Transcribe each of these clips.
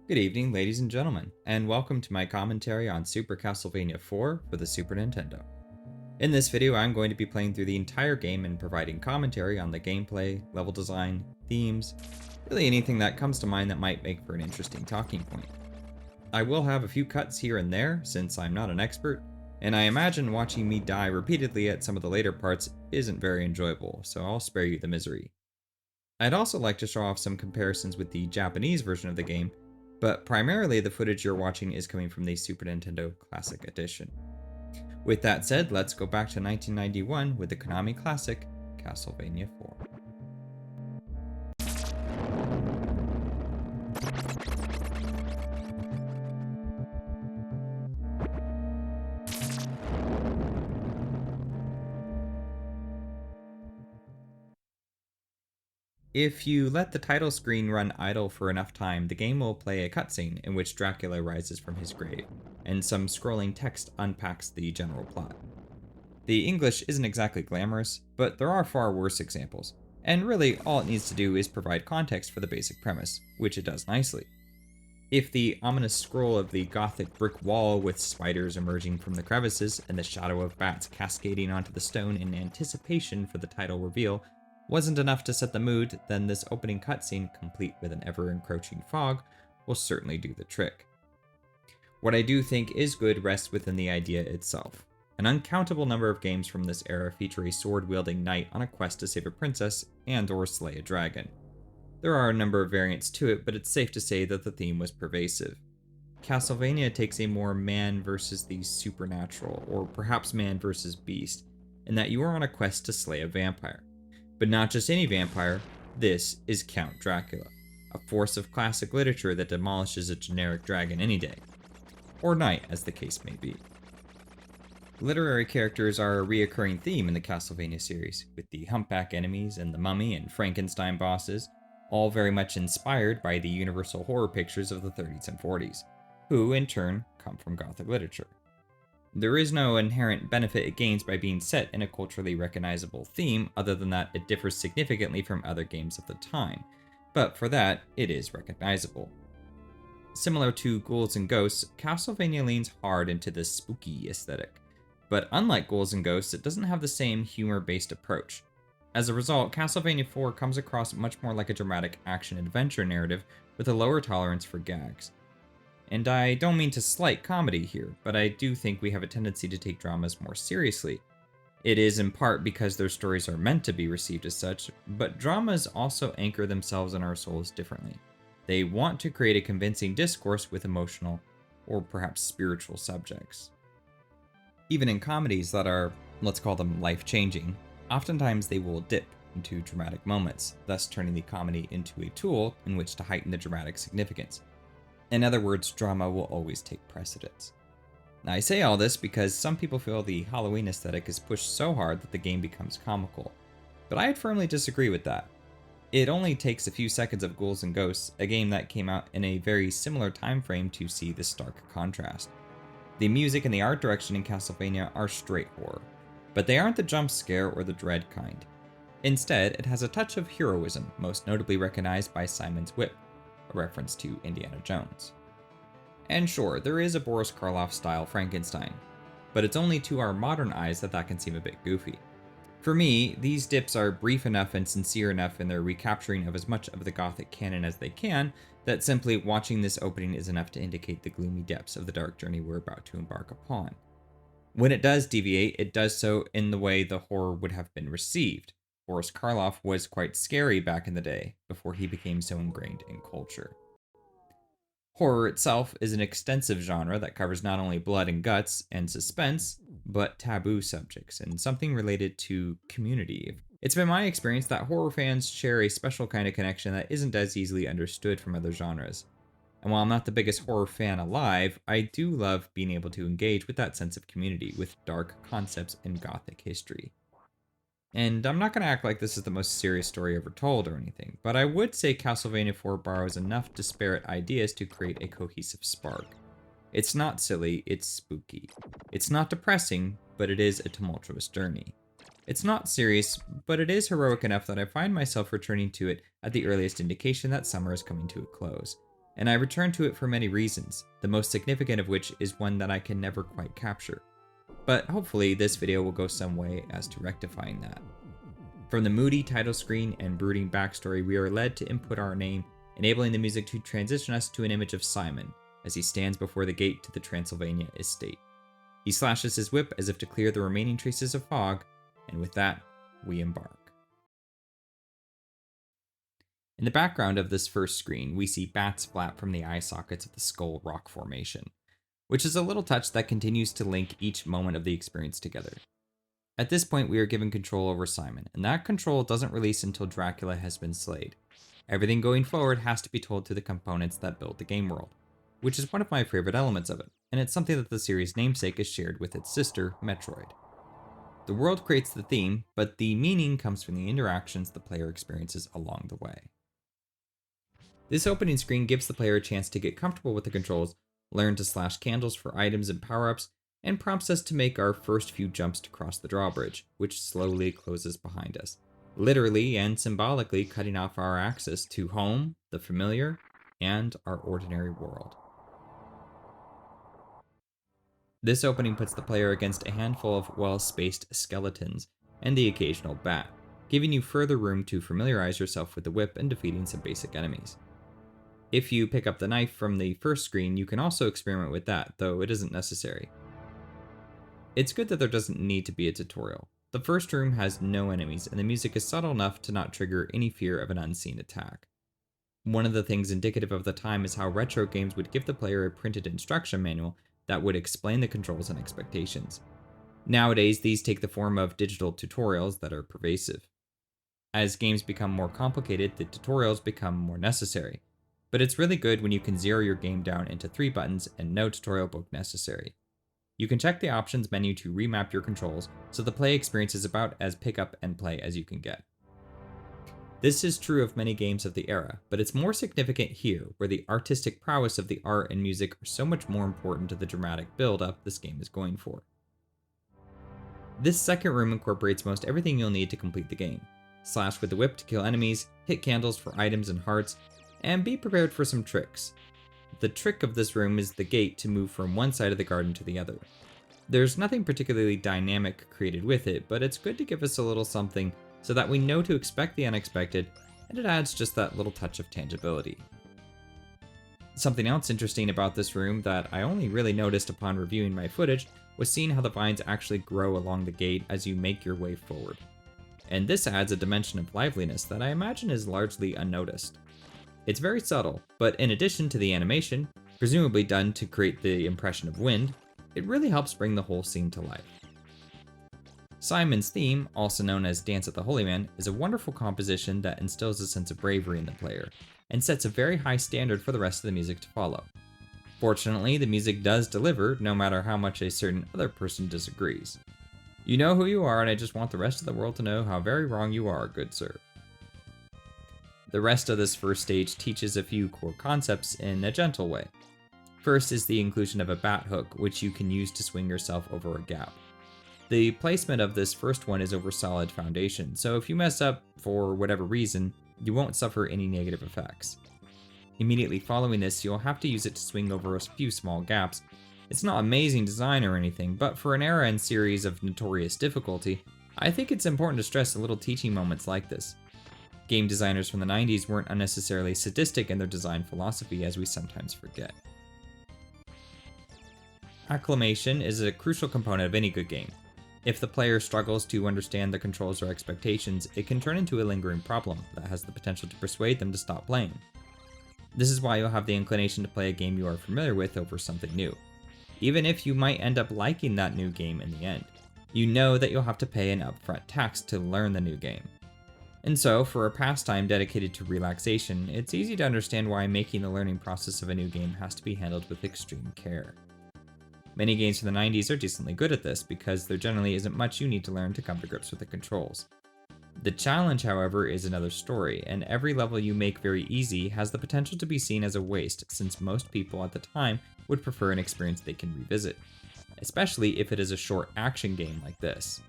Good evening, ladies and gentlemen, and welcome to my commentary on Super Castlevania IV for the Super Nintendo. In this video, I'm going to be playing through the entire game and providing commentary on the gameplay, level design, themes, really anything that comes to mind that might make for an interesting talking point. I will have a few cuts here and there, since I'm not an expert, and I imagine watching me die repeatedly at some of the later parts isn't very enjoyable, so I'll spare you the misery. I'd also like to show off some comparisons with the Japanese version of the game, but primarily the footage you're watching is coming from the Super Nintendo Classic Edition. With that said, let's go back to 1991 with the Konami classic, Castlevania IV. If you let the title screen run idle for enough time, the game will play a cutscene in which Dracula rises from his grave, and some scrolling text unpacks the general plot. The English isn't exactly glamorous, but there are far worse examples, and really all it needs to do is provide context for the basic premise, which it does nicely. If the ominous scroll of the gothic brick wall with spiders emerging from the crevices and the shadow of bats cascading onto the stone in anticipation for the title reveal wasn't enough to set the mood, then this opening cutscene, complete with an ever-encroaching fog, will certainly do the trick. What I do think is good rests within the idea itself. An uncountable number of games from this era feature a sword-wielding knight on a quest to save a princess and/or slay a dragon. There are a number of variants to it, but it's safe to say that the theme was pervasive. Castlevania takes a more man versus the supernatural, or perhaps man versus beast, in that you are on a quest to slay a vampire. But not just any vampire, this is Count Dracula, a force of classic literature that demolishes a generic dragon any day. Or knight, as the case may be. Literary characters are a reoccurring theme in the Castlevania series, with the humpback enemies and the mummy and Frankenstein bosses, all very much inspired by the universal horror pictures of the 30s and 40s, who, in turn, come from Gothic literature. There is no inherent benefit it gains by being set in a culturally recognizable theme, other than that it differs significantly from other games of the time, but for that, it is recognizable. Similar to Ghouls and Ghosts, Castlevania leans hard into the spooky aesthetic, but unlike Ghouls and Ghosts, it doesn't have the same humor-based approach. As a result, Castlevania IV comes across much more like a dramatic action-adventure narrative with a lower tolerance for gags. And I don't mean to slight comedy here, but I do think we have a tendency to take dramas more seriously. It is in part because their stories are meant to be received as such, but dramas also anchor themselves in our souls differently. They want to create a convincing discourse with emotional, or perhaps spiritual subjects. Even in comedies that are, let's call them life-changing, oftentimes they will dip into dramatic moments, thus turning the comedy into a tool in which to heighten the dramatic significance. In other words, drama will always take precedence. Now, I say all this because some people feel the Halloween aesthetic is pushed so hard that the game becomes comical, but I firmly disagree with that. It only takes a few seconds of Ghouls and Ghosts, a game that came out in a very similar time frame, to see the stark contrast. The music and the art direction in Castlevania are straight horror, but they aren't the jump scare or the dread kind. Instead, it has a touch of heroism, most notably recognized by Simon's Whip, a reference to Indiana Jones. And sure, there is a Boris Karloff-style Frankenstein, but it's only to our modern eyes that can seem a bit goofy. For me, these dips are brief enough and sincere enough in their recapturing of as much of the Gothic canon as they can, that simply watching this opening is enough to indicate the gloomy depths of the dark journey we're about to embark upon. When it does deviate, it does so in the way the horror would have been received. Boris Karloff was quite scary back in the day, before he became so ingrained in culture. Horror itself is an extensive genre that covers not only blood and guts and suspense, but taboo subjects and something related to community. It's been my experience that horror fans share a special kind of connection that isn't as easily understood from other genres. And while I'm not the biggest horror fan alive, I do love being able to engage with that sense of community with dark concepts in Gothic history. And I'm not going to act like this is the most serious story ever told or anything, but I would say Castlevania IV borrows enough disparate ideas to create a cohesive spark. It's not silly, it's spooky. It's not depressing, but it is a tumultuous journey. It's not serious, but it is heroic enough that I find myself returning to it at the earliest indication that summer is coming to a close, and I return to it for many reasons, the most significant of which is one that I can never quite capture. But hopefully this video will go some way as to rectifying that. From the moody title screen and brooding backstory, we are led to input our name, enabling the music to transition us to an image of Simon as he stands before the gate to the Transylvania estate. He slashes his whip as if to clear the remaining traces of fog, and with that, we embark. In the background of this first screen, we see bats flap from the eye sockets of the skull rock formation, which is a little touch that continues to link each moment of the experience together. At this point, we are given control over Simon, and that control doesn't release until Dracula has been slayed. Everything going forward has to be told through the components that build the game world, which is one of my favorite elements of it, and it's something that the series' namesake has shared with its sister, Metroid. The world creates the theme, but the meaning comes from the interactions the player experiences along the way. This opening screen gives the player a chance to get comfortable with the controls, learn to slash candles for items and power-ups, and prompts us to make our first few jumps to cross the drawbridge, which slowly closes behind us, literally and symbolically cutting off our access to home, the familiar, and our ordinary world. This opening puts the player against a handful of well-spaced skeletons and the occasional bat, giving you further room to familiarize yourself with the whip and defeating some basic enemies. If you pick up the knife from the first screen, you can also experiment with that, though it isn't necessary. It's good that there doesn't need to be a tutorial. The first room has no enemies, and the music is subtle enough to not trigger any fear of an unseen attack. One of the things indicative of the time is how retro games would give the player a printed instruction manual that would explain the controls and expectations. Nowadays, these take the form of digital tutorials that are pervasive. As games become more complicated, the tutorials become more necessary. But it's really good when you can zero your game down into 3 buttons and no tutorial book necessary. You can check the options menu to remap your controls, so the play experience is about as pick up and play as you can get. This is true of many games of the era, but it's more significant here, where the artistic prowess of the art and music are so much more important to the dramatic build-up this game is going for. This second room incorporates most everything you'll need to complete the game. Slash with the whip to kill enemies, hit candles for items and hearts, and be prepared for some tricks. The trick of this room is the gate to move from one side of the garden to the other. There's nothing particularly dynamic created with it, but it's good to give us a little something so that we know to expect the unexpected, and it adds just that little touch of tangibility. Something else interesting about this room that I only really noticed upon reviewing my footage was seeing how the vines actually grow along the gate as you make your way forward. And this adds a dimension of liveliness that I imagine is largely unnoticed. It's very subtle, but in addition to the animation, presumably done to create the impression of wind, it really helps bring the whole scene to life. Simon's theme, also known as Dance at the Holy Man, is a wonderful composition that instills a sense of bravery in the player, and sets a very high standard for the rest of the music to follow. Fortunately, the music does deliver, no matter how much a certain other person disagrees. You know who you are, and I just want the rest of the world to know how very wrong you are, good sir. The rest of this first stage teaches a few core concepts in a gentle way. First is the inclusion of a bat hook, which you can use to swing yourself over a gap. The placement of this first one is over solid foundation, so if you mess up for whatever reason, you won't suffer any negative effects. Immediately following this, you'll have to use it to swing over a few small gaps. It's not amazing design or anything, but for an era and series of notorious difficulty, I think it's important to stress the little teaching moments like this. Game designers from the 90s weren't unnecessarily sadistic in their design philosophy, as we sometimes forget. Acclamation is a crucial component of any good game. If the player struggles to understand the controls or expectations, it can turn into a lingering problem that has the potential to persuade them to stop playing. This is why you'll have the inclination to play a game you are familiar with over something new. Even if you might end up liking that new game in the end, you know that you'll have to pay an upfront tax to learn the new game. And so, for a pastime dedicated to relaxation, it's easy to understand why making the learning process of a new game has to be handled with extreme care. Many games from the 90s are decently good at this, because there generally isn't much you need to learn to come to grips with the controls. The challenge, however, is another story, and every level you make very easy has the potential to be seen as a waste, since most people at the time would prefer an experience they can revisit, especially if it is a short action game like this.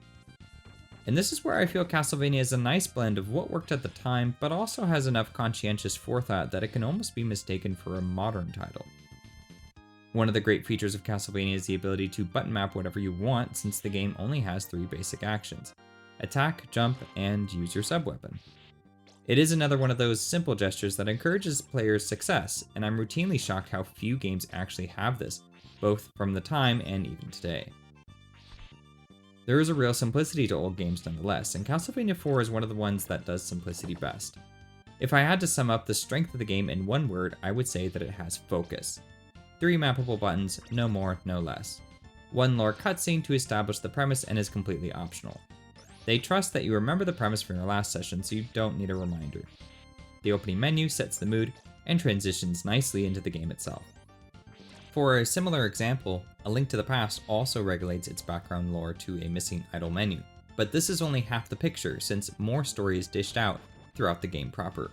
And this is where I feel Castlevania is a nice blend of what worked at the time, but also has enough conscientious forethought that it can almost be mistaken for a modern title. One of the great features of Castlevania is the ability to button map whatever you want, since the game only has 3 basic actions: attack, jump, and use your sub-weapon. It is another one of those simple gestures that encourages players' success, and I'm routinely shocked how few games actually have this, both from the time and even today. There is a real simplicity to old games nonetheless, and Castlevania IV is one of the ones that does simplicity best. If I had to sum up the strength of the game in one word, I would say that it has focus. 3 mappable buttons, no more, no less. 1 lore cutscene to establish the premise and is completely optional. They trust that you remember the premise from your last session, so you don't need a reminder. The opening menu sets the mood and transitions nicely into the game itself. For a similar example, A Link to the Past also regulates its background lore to a missing idle menu, but this is only half the picture since more story is dished out throughout the game proper.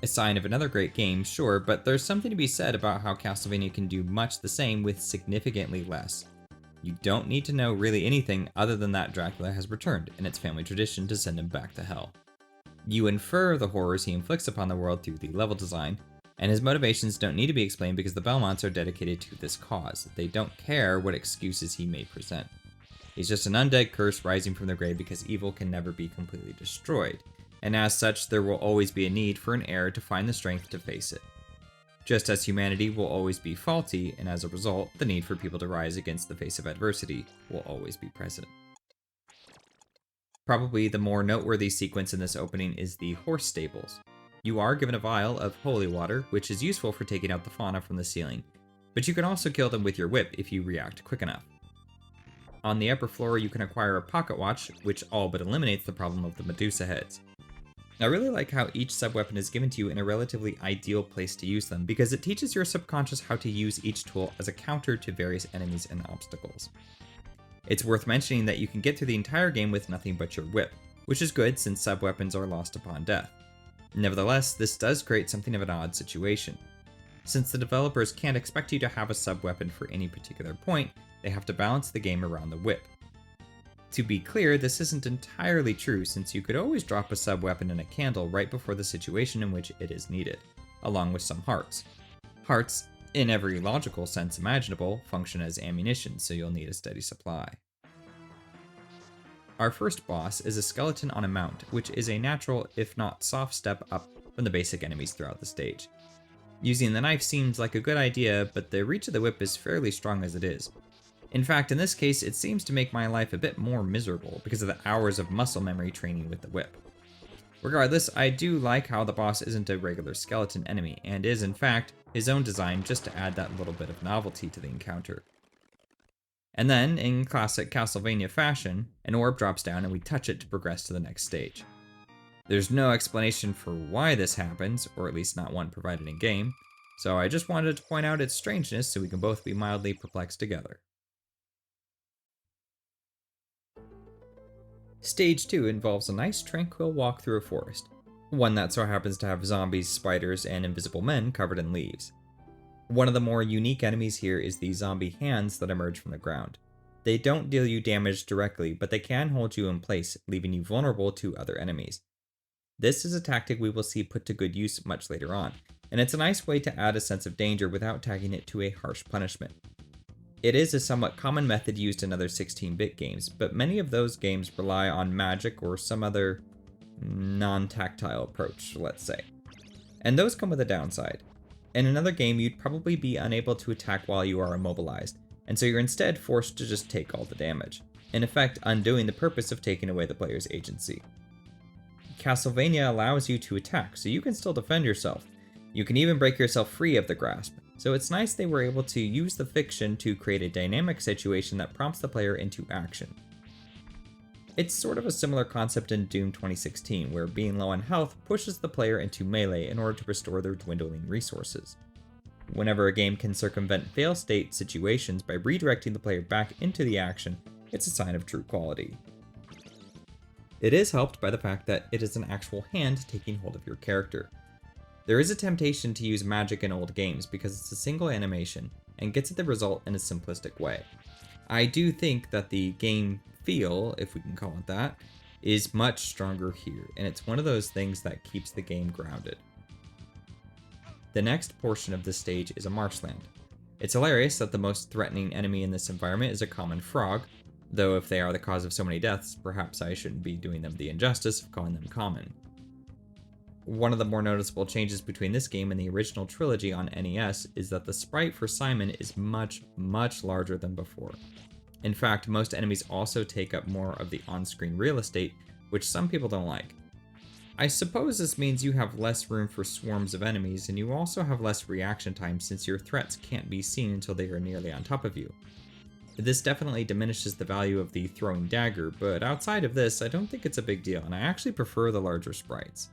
A sign of another great game, sure, but there's something to be said about how Castlevania can do much the same with significantly less. You don't need to know really anything other than that Dracula has returned, and it's family tradition to send him back to hell. You infer the horrors he inflicts upon the world through the level design, and his motivations don't need to be explained because the Belmonts are dedicated to this cause. They don't care what excuses he may present. He's just an undead curse rising from the grave because evil can never be completely destroyed, and as such there will always be a need for an heir to find the strength to face it. Just as humanity will always be faulty, and as a result, the need for people to rise against the face of adversity will always be present. Probably the more noteworthy sequence in this opening is the horse stables. You are given a vial of holy water, which is useful for taking out the fauna from the ceiling, but you can also kill them with your whip if you react quick enough. On the upper floor, you can acquire a pocket watch, which all but eliminates the problem of the Medusa heads. I really like how each sub-weapon is given to you in a relatively ideal place to use them, because it teaches your subconscious how to use each tool as a counter to various enemies and obstacles. It's worth mentioning that you can get through the entire game with nothing but your whip, which is good since sub-weapons are lost upon death. Nevertheless, this does create something of an odd situation. Since the developers can't expect you to have a sub-weapon for any particular point, they have to balance the game around the whip. To be clear, this isn't entirely true since you could always drop a sub-weapon in a candle right before the situation in which it is needed, along with some hearts. Hearts, in every logical sense imaginable, function as ammunition, so you'll need a steady supply. Our first boss is a skeleton on a mount, which is a natural, if not soft step up from the basic enemies throughout the stage. Using the knife seems like a good idea, but the reach of the whip is fairly strong as it is. In fact, in this case, it seems to make my life a bit more miserable because of the hours of muscle memory training with the whip. Regardless, I do like how the boss isn't a regular skeleton enemy, and is in fact his own design just to add that little bit of novelty to the encounter. And then, in classic Castlevania fashion, an orb drops down and we touch it to progress to the next stage. There's no explanation for why this happens, or at least not one provided in-game, so I just wanted to point out its strangeness so we can both be mildly perplexed together. Stage 2 involves a nice tranquil walk through a forest, one that so happens to have zombies, spiders, and invisible men covered in leaves. One of the more unique enemies here is the zombie hands that emerge from the ground. They don't deal you damage directly, but they can hold you in place, leaving you vulnerable to other enemies. This is a tactic we will see put to good use much later on, and it's a nice way to add a sense of danger without tagging it to a harsh punishment. It is a somewhat common method used in other 16-bit games, but many of those games rely on magic or some other non-tactile approach, let's say. And those come with a downside. In another game, you'd probably be unable to attack while you are immobilized, and so you're instead forced to just take all the damage, in effect undoing the purpose of taking away the player's agency. Castlevania allows you to attack, so you can still defend yourself. You can even break yourself free of the grasp, so it's nice they were able to use the fiction to create a dynamic situation that prompts the player into action. It's sort of a similar concept in Doom 2016, where being low on health pushes the player into melee in order to restore their dwindling resources. Whenever a game can circumvent fail state situations by redirecting the player back into the action, it's a sign of true quality. It is helped by the fact that it is an actual hand taking hold of your character. There is a temptation to use magic in old games because it's a single animation and gets at the result in a simplistic way. I do think that the game feel, if we can call it that, is much stronger here, and it's one of those things that keeps the game grounded. The next portion of this stage is a marshland. It's hilarious that the most threatening enemy in this environment is a common frog, though if they are the cause of so many deaths, perhaps I shouldn't be doing them the injustice of calling them common. One of the more noticeable changes between this game and the original trilogy on NES is that the sprite for Simon is much, much larger than before. In fact, most enemies also take up more of the on-screen real estate, which some people don't like. I suppose this means you have less room for swarms of enemies, and you also have less reaction time since your threats can't be seen until they are nearly on top of you. This definitely diminishes the value of the throwing dagger, but outside of this, I don't think it's a big deal, and I actually prefer the larger sprites.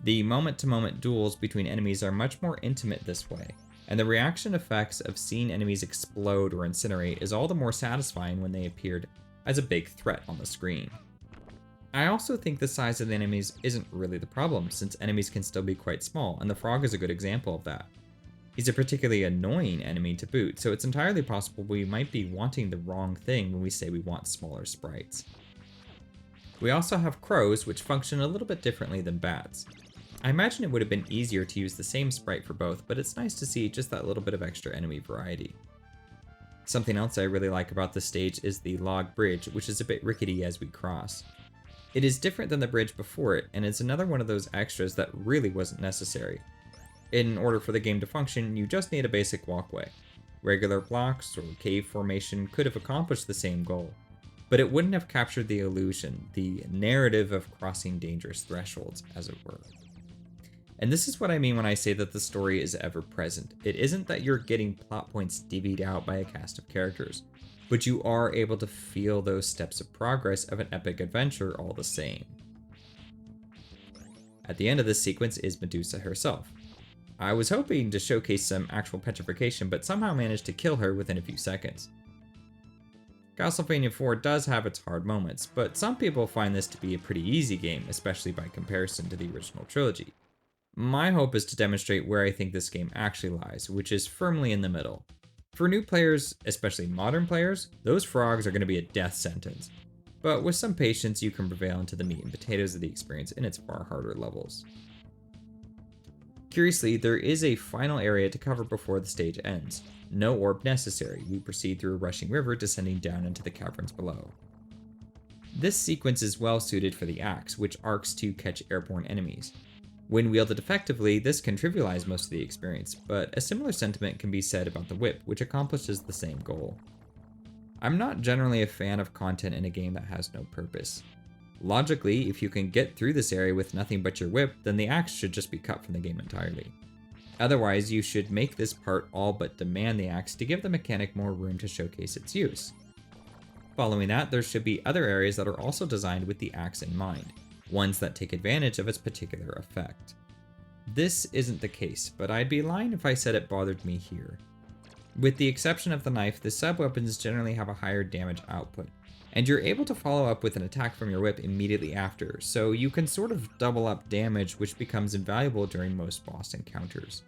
The moment-to-moment duels between enemies are much more intimate this way, and the reaction effects of seeing enemies explode or incinerate is all the more satisfying when they appeared as a big threat on the screen. I also think the size of the enemies isn't really the problem, since enemies can still be quite small, and the frog is a good example of that. He's a particularly annoying enemy to boot, so it's entirely possible we might be wanting the wrong thing when we say we want smaller sprites. We also have crows, which function a little bit differently than bats. I imagine it would have been easier to use the same sprite for both, but it's nice to see just that little bit of extra enemy variety. Something else I really like about this stage is the log bridge, which is a bit rickety as we cross. It is different than the bridge before it, and it's another one of those extras that really wasn't necessary. In order for the game to function, you just need a basic walkway. Regular blocks or cave formation could have accomplished the same goal, but it wouldn't have captured the illusion, the narrative of crossing dangerous thresholds, as it were. And this is what I mean when I say that the story is ever present. It isn't that you're getting plot points divvied out by a cast of characters, but you are able to feel those steps of progress of an epic adventure all the same. At the end of this sequence is Medusa herself. I was hoping to showcase some actual petrification, but somehow managed to kill her within a few seconds. Castlevania IV does have its hard moments, but some people find this to be a pretty easy game, especially by comparison to the original trilogy. My hope is to demonstrate where I think this game actually lies, which is firmly in the middle. For new players, especially modern players, those frogs are going to be a death sentence. But with some patience, you can prevail into the meat and potatoes of the experience in its far harder levels. Curiously, there is a final area to cover before the stage ends. No orb necessary. We proceed through a rushing river, descending down into the caverns below. This sequence is well suited for the axe, which arcs to catch airborne enemies. When wielded effectively, this can trivialize most of the experience, but a similar sentiment can be said about the whip, which accomplishes the same goal. I'm not generally a fan of content in a game that has no purpose. Logically, if you can get through this area with nothing but your whip, then the axe should just be cut from the game entirely. Otherwise, you should make this part all but demand the axe to give the mechanic more room to showcase its use. Following that, there should be other areas that are also designed with the axe in mind, ones that take advantage of its particular effect. This isn't the case, but I'd be lying if I said it bothered me here. With the exception of the knife, the sub-weapons generally have a higher damage output, and you're able to follow up with an attack from your whip immediately after, so you can sort of double up damage, which becomes invaluable during most boss encounters.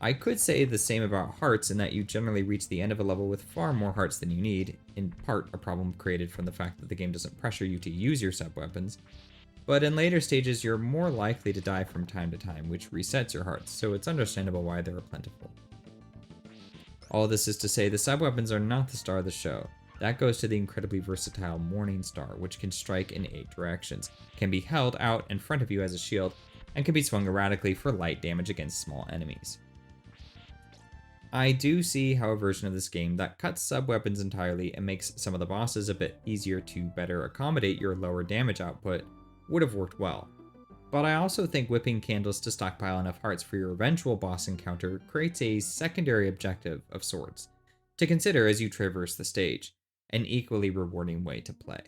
I could say the same about hearts in that you generally reach the end of a level with far more hearts than you need, in part a problem created from the fact that the game doesn't pressure you to use your sub-weapons, but in later stages you're more likely to die from time to time, which resets your hearts, so it's understandable why they're plentiful. All this is to say, the sub-weapons are not the star of the show. That goes to the incredibly versatile Morning Star, which can strike in 8 directions, can be held out in front of you as a shield, and can be swung erratically for light damage against small enemies. I do see how a version of this game that cuts sub-weapons entirely and makes some of the bosses a bit easier to better accommodate your lower damage output would have worked well. But I also think whipping candles to stockpile enough hearts for your eventual boss encounter creates a secondary objective of sorts to consider as you traverse the stage, an equally rewarding way to play.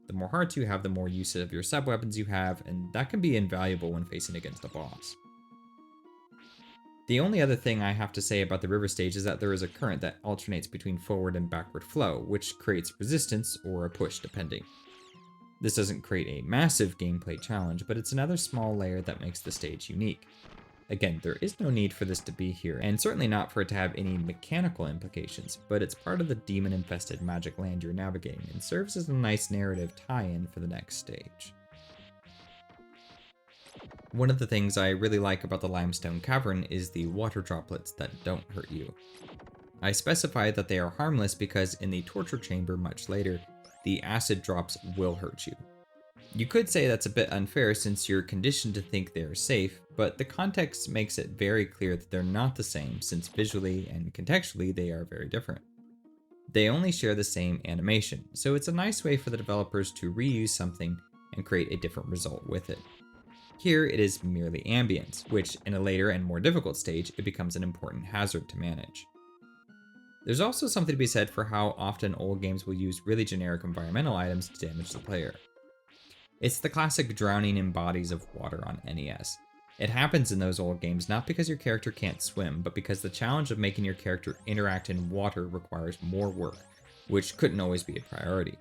The more hearts you have, the more use of your sub-weapons you have, and that can be invaluable when facing against a boss. The only other thing I have to say about the river stage is that there is a current that alternates between forward and backward flow, which creates resistance or a push depending. This doesn't create a massive gameplay challenge, but it's another small layer that makes the stage unique. Again, there is no need for this to be here, and certainly not for it to have any mechanical implications, but it's part of the demon-infested magic land you're navigating and serves as a nice narrative tie-in for the next stage. One of the things I really like about the limestone cavern is the water droplets that don't hurt you. I specify that they are harmless because in the torture chamber much later, the acid drops will hurt you. You could say that's a bit unfair since you're conditioned to think they are safe, but the context makes it very clear that they're not the same since visually and contextually they are very different. They only share the same animation, so it's a nice way for the developers to reuse something and create a different result with it. Here it is merely ambience, which in a later and more difficult stage it becomes an important hazard to manage. There's also something to be said for how often old games will use really generic environmental items to damage the player. It's the classic drowning in bodies of water on NES. It happens in those old games not because your character can't swim, but because the challenge of making your character interact in water requires more work, which couldn't always be a priority.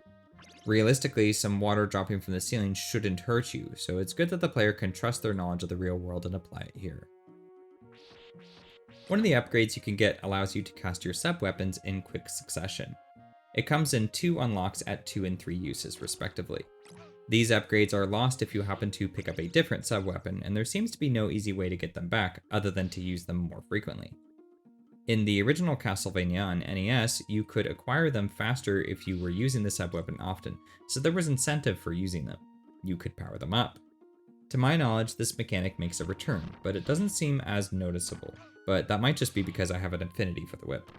Realistically, some water dropping from the ceiling shouldn't hurt you, so it's good that the player can trust their knowledge of the real world and apply it here. One of the upgrades you can get allows you to cast your sub-weapons in quick succession. It comes in 2 unlocks at 2 and 3 uses respectively. These upgrades are lost if you happen to pick up a different sub-weapon, and there seems to be no easy way to get them back other than to use them more frequently. In the original Castlevania on NES, you could acquire them faster if you were using the sub-weapon often, so there was incentive for using them. You could power them up. To my knowledge, this mechanic makes a return, but it doesn't seem as noticeable, but that might just be because I have an affinity for the whip.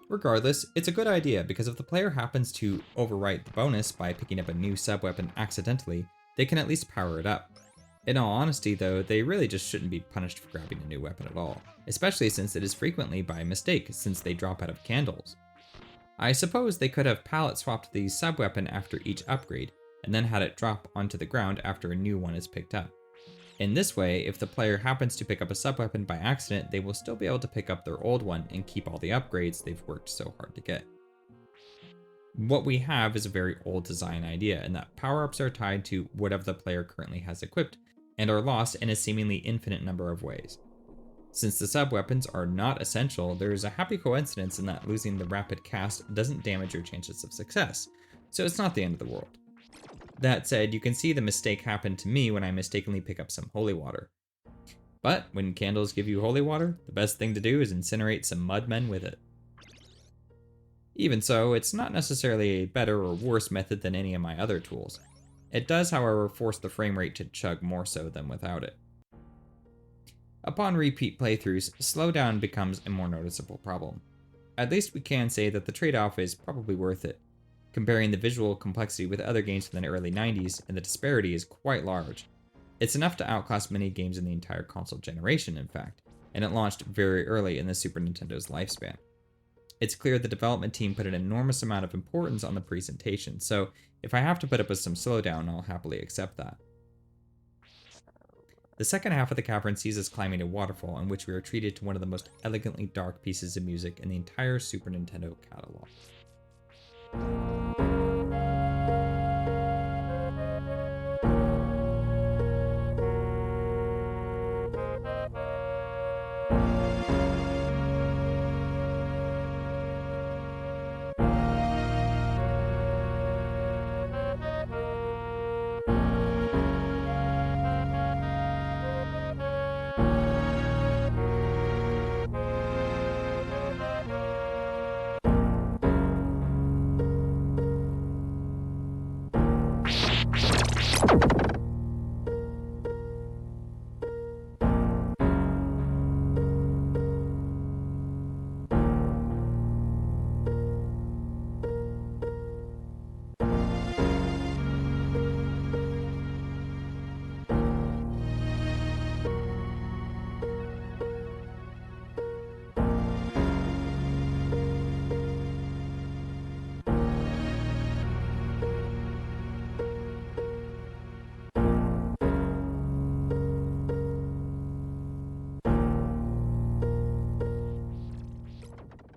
Regardless, it's a good idea because if the player happens to overwrite the bonus by picking up a new sub-weapon accidentally, they can at least power it up. In all honesty though, they really just shouldn't be punished for grabbing a new weapon at all, especially since it is frequently by mistake since they drop out of candles. I suppose they could have palette swapped the sub-weapon after each upgrade, and then had it drop onto the ground after a new one is picked up. In this way, if the player happens to pick up a sub-weapon by accident, they will still be able to pick up their old one and keep all the upgrades they've worked so hard to get. What we have is a very old design idea, in that power-ups are tied to whatever the player currently has equipped, and are lost in a seemingly infinite number of ways. Since the sub-weapons are not essential, there is a happy coincidence in that losing the rapid cast doesn't damage your chances of success, so it's not the end of the world. That said, you can see the mistake happen to me when I mistakenly pick up some holy water. But when candles give you holy water, the best thing to do is incinerate some mudmen with it. Even so, it's not necessarily a better or worse method than any of my other tools. It does, however, force the frame rate to chug more so than without it. Upon repeat playthroughs, slowdown becomes a more noticeable problem. At least we can say that the trade-off is probably worth it. Comparing the visual complexity with other games from the early 90s, and the disparity is quite large. It's enough to outclass many games in the entire console generation, in fact, and it launched very early in the Super Nintendo's lifespan. It's clear the development team put an enormous amount of importance on the presentation, so if I have to put up with some slowdown, I'll happily accept that. The second half of the cavern sees us climbing a waterfall in which we are treated to one of the most elegantly dark pieces of music in the entire Super Nintendo catalog.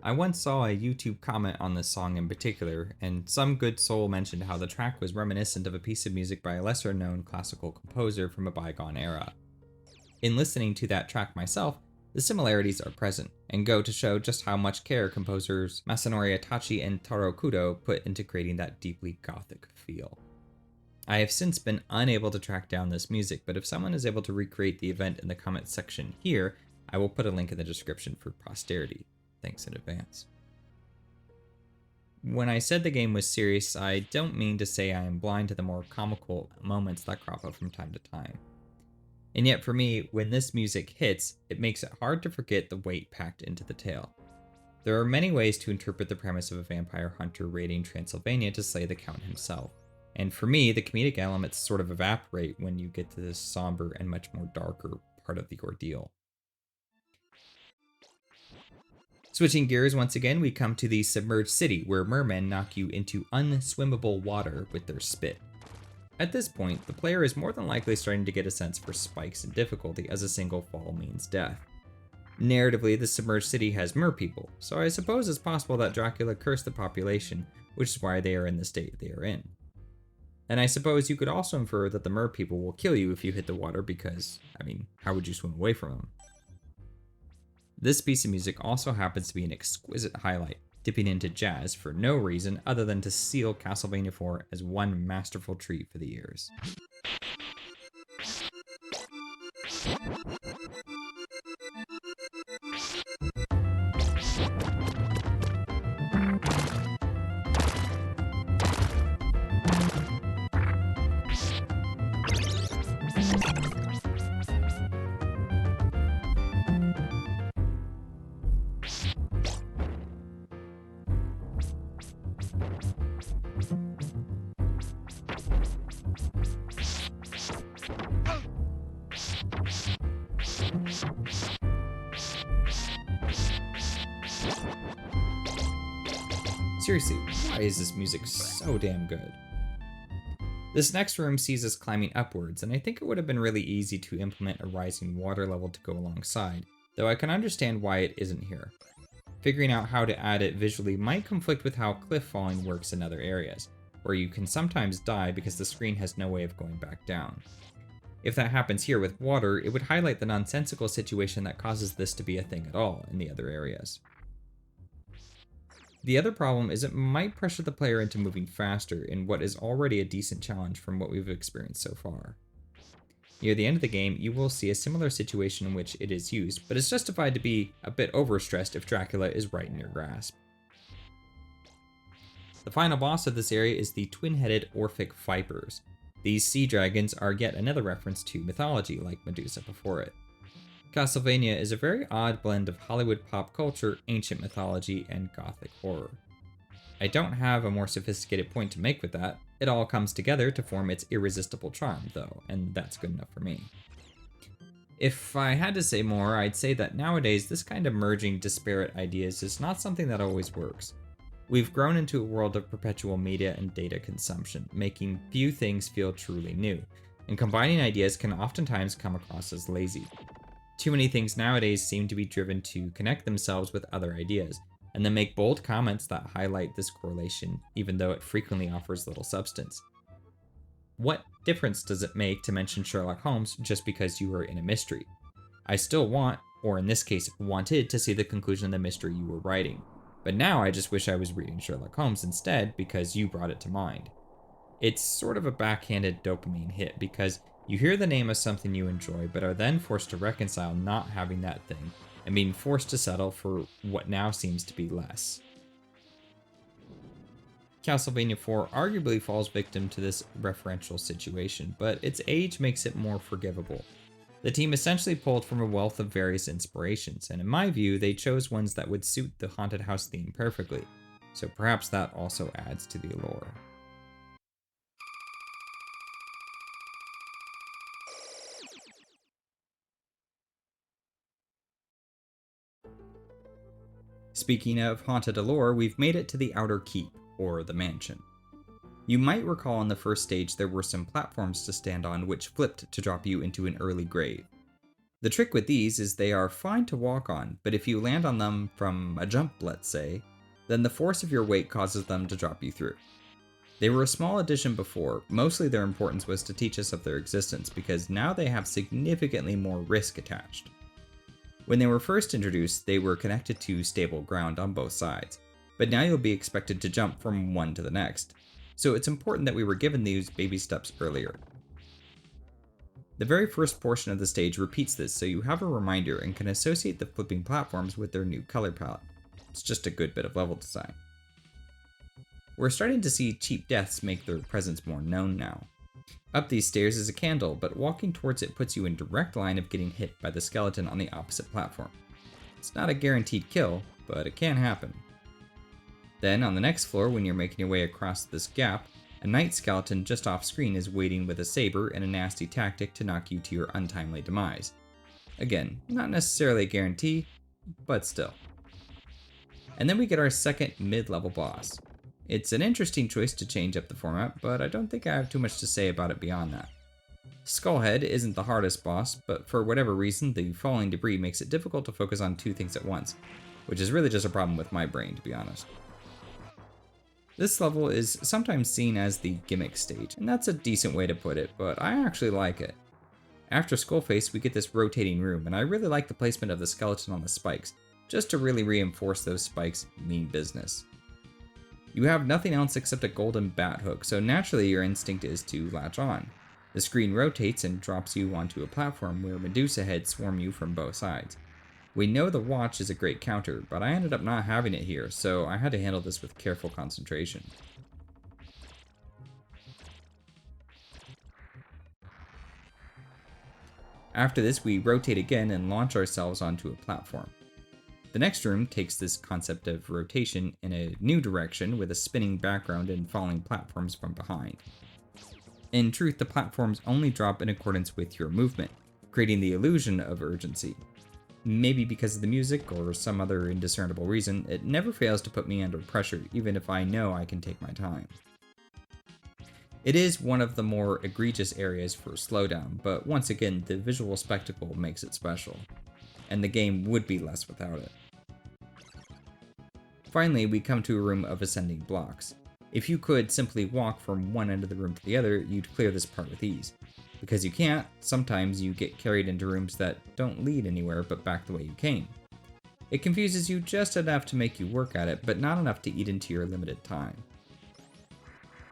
I once saw a YouTube comment on this song in particular, and some good soul mentioned how the track was reminiscent of a piece of music by a lesser known classical composer from a bygone era. in listening to that track myself, the similarities are present, and go to show just how much care composers Masanori Itachi and Taro Kudo put into creating that deeply gothic feel. I have since been unable to track down this music, but if someone is able to recreate the event in the comments section here, I will put a link in the description for posterity. Thanks in advance. When I said the game was serious, I don't mean to say I am blind to the more comical moments that crop up from time to time. And yet for me, when this music hits, it makes it hard to forget the weight packed into the tale. There are many ways to interpret the premise of a vampire hunter raiding Transylvania to slay the Count himself. And for me, the comedic elements sort of evaporate when you get to this somber and much more darker part of the ordeal. Switching gears once again, we come to the submerged city, where mermen knock you into unswimmable water with their spit. At this point, the player is more than likely starting to get a sense for spikes in difficulty, as a single fall means death. Narratively, the submerged city has merpeople, so I suppose it's possible that Dracula cursed the population, which is why they are in the state they are in. And I suppose you could also infer that the merpeople will kill you if you hit the water because, how would you swim away from them? This piece of music also happens to be an exquisite highlight, dipping into jazz for no reason other than to seal Castlevania IV as one masterful treat for the ears. Seriously, why is this music so damn good? This next room sees us climbing upwards, and I think it would have been really easy to implement a rising water level to go alongside, though I can understand why it isn't here. Figuring out how to add it visually might conflict with how cliff falling works in other areas, where you can sometimes die because the screen has no way of going back down. If that happens here with water, it would highlight the nonsensical situation that causes this to be a thing at all in the other areas. The other problem is it might pressure the player into moving faster in what is already a decent challenge from what we've experienced so far. Near the end of the game, you will see a similar situation in which it is used, but it's justified to be a bit overstressed if Dracula is right in your grasp. The final boss of this area is the twin-headed Orphic Vipers. These sea dragons are yet another reference to mythology like Medusa before it. Castlevania is a very odd blend of Hollywood pop culture, ancient mythology, and gothic horror. I don't have a more sophisticated point to make with that. It all comes together to form its irresistible charm, though, and that's good enough for me. If I had to say more, I'd say that nowadays this kind of merging disparate ideas is not something that always works. We've grown into a world of perpetual media and data consumption, making few things feel truly new, and combining ideas can oftentimes come across as lazy. Too many things nowadays seem to be driven to connect themselves with other ideas, and then make bold comments that highlight this correlation, even though it frequently offers little substance. What difference does it make to mention Sherlock Holmes just because you are in a mystery? I still want, or in this case wanted, to see the conclusion of the mystery you were writing, but now I just wish I was reading Sherlock Holmes instead because you brought it to mind. It's sort of a backhanded dopamine hit because you hear the name of something you enjoy, but are then forced to reconcile not having that thing, and being forced to settle for what now seems to be less. Castlevania IV arguably falls victim to this referential situation, but its age makes it more forgivable. The team essentially pulled from a wealth of various inspirations, and in my view, they chose ones that would suit the haunted house theme perfectly, so perhaps that also adds to the allure. Speaking of haunted allure, we've made it to the Outer Keep, or the mansion. You might recall on the first stage there were some platforms to stand on which flipped to drop you into an early grave. The trick with these is they are fine to walk on, but if you land on them from a jump, let's say, then the force of your weight causes them to drop you through. They were a small addition before, mostly their importance was to teach us of their existence because now they have significantly more risk attached. When they were first introduced, they were connected to stable ground on both sides, but now you'll be expected to jump from one to the next, so it's important that we were given these baby steps earlier. The very first portion of the stage repeats this so you have a reminder and can associate the flipping platforms with their new color palette. It's just a good bit of level design. We're starting to see cheap deaths make their presence more known now. Up these stairs is a candle, but walking towards it puts you in direct line of getting hit by the skeleton on the opposite platform. It's not a guaranteed kill, but it can happen. Then, on the next floor, when you're making your way across this gap, a night skeleton just off screen is waiting with a saber and a nasty tactic to knock you to your untimely demise. Again, not necessarily a guarantee, but still. And then we get our second mid-level boss. It's an interesting choice to change up the format, but I don't think I have too much to say about it beyond that. Skullhead isn't the hardest boss, but for whatever reason, the falling debris makes it difficult to focus on two things at once, which is really just a problem with my brain, to be honest. This level is sometimes seen as the gimmick stage, and that's a decent way to put it, but I actually like it. After Skullface, we get this rotating room, and I really like the placement of the skeleton on the spikes, just to really reinforce those spikes mean business. You have nothing else except a golden bat hook, so naturally your instinct is to latch on. The screen rotates and drops you onto a platform where Medusa heads swarm you from both sides. We know the watch is a great counter, but I ended up not having it here, so I had to handle this with careful concentration. After this, we rotate again and launch ourselves onto a platform. The next room takes this concept of rotation in a new direction with a spinning background and falling platforms from behind. In truth, the platforms only drop in accordance with your movement, creating the illusion of urgency. Maybe because of the music or some other indiscernible reason, it never fails to put me under pressure, even if I know I can take my time. It is one of the more egregious areas for slowdown, but once again, the visual spectacle makes it special, and the game would be less without it. Finally, we come to a room of ascending blocks. If you could simply walk from one end of the room to the other, you'd clear this part with ease. Because you can't, sometimes you get carried into rooms that don't lead anywhere but back the way you came. It confuses you just enough to make you work at it, but not enough to eat into your limited time.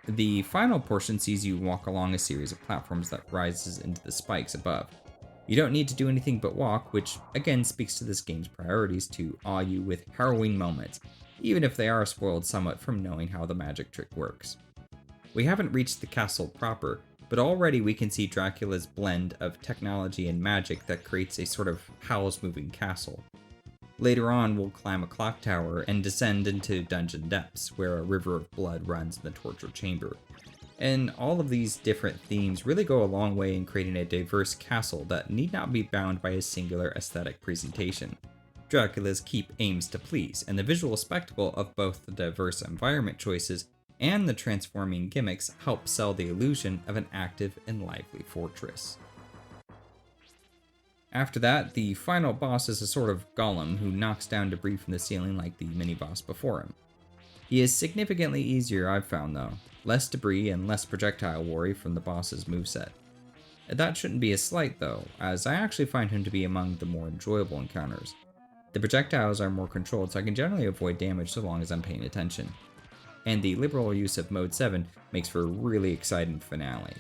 The final portion sees you walk along a series of platforms that rises into the spikes above. You don't need to do anything but walk, which again speaks to this game's priorities to awe you with harrowing moments, even if they are spoiled somewhat from knowing how the magic trick works. We haven't reached the castle proper, but already we can see Dracula's blend of technology and magic that creates a sort of Howl's-moving castle. Later on, we'll climb a clock tower and descend into dungeon depths, where a river of blood runs in the torture chamber. And all of these different themes really go a long way in creating a diverse castle that need not be bound by a singular aesthetic presentation. Dracula's keep aims to please, and the visual spectacle of both the diverse environment choices and the transforming gimmicks help sell the illusion of an active and lively fortress. After that, the final boss is a sort of golem who knocks down debris from the ceiling like the mini-boss before him. He is significantly easier, I've found though. Less debris and less projectile worry from the boss's moveset. That shouldn't be a slight though, as I actually find him to be among the more enjoyable encounters. The projectiles are more controlled, so I can generally avoid damage so long as I'm paying attention. And the liberal use of Mode 7 makes for a really exciting finale.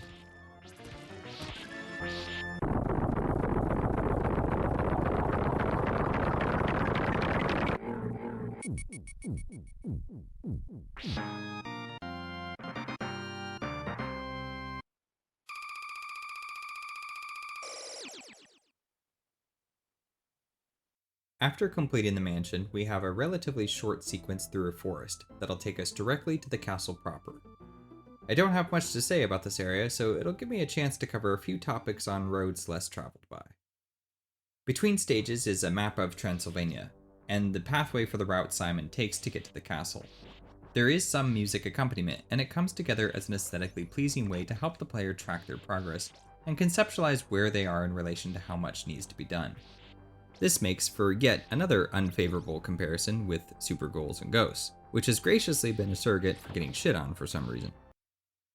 After completing the mansion, we have a relatively short sequence through a forest that'll take us directly to the castle proper. I don't have much to say about this area, so it'll give me a chance to cover a few topics on roads less traveled by. Between stages is a map of Transylvania, and the pathway for the route Simon takes to get to the castle. There is some music accompaniment, and it comes together as an aesthetically pleasing way to help the player track their progress and conceptualize where they are in relation to how much needs to be done. This makes for yet another unfavorable comparison with Super Ghouls and Ghosts, which has graciously been a surrogate for getting shit on for some reason.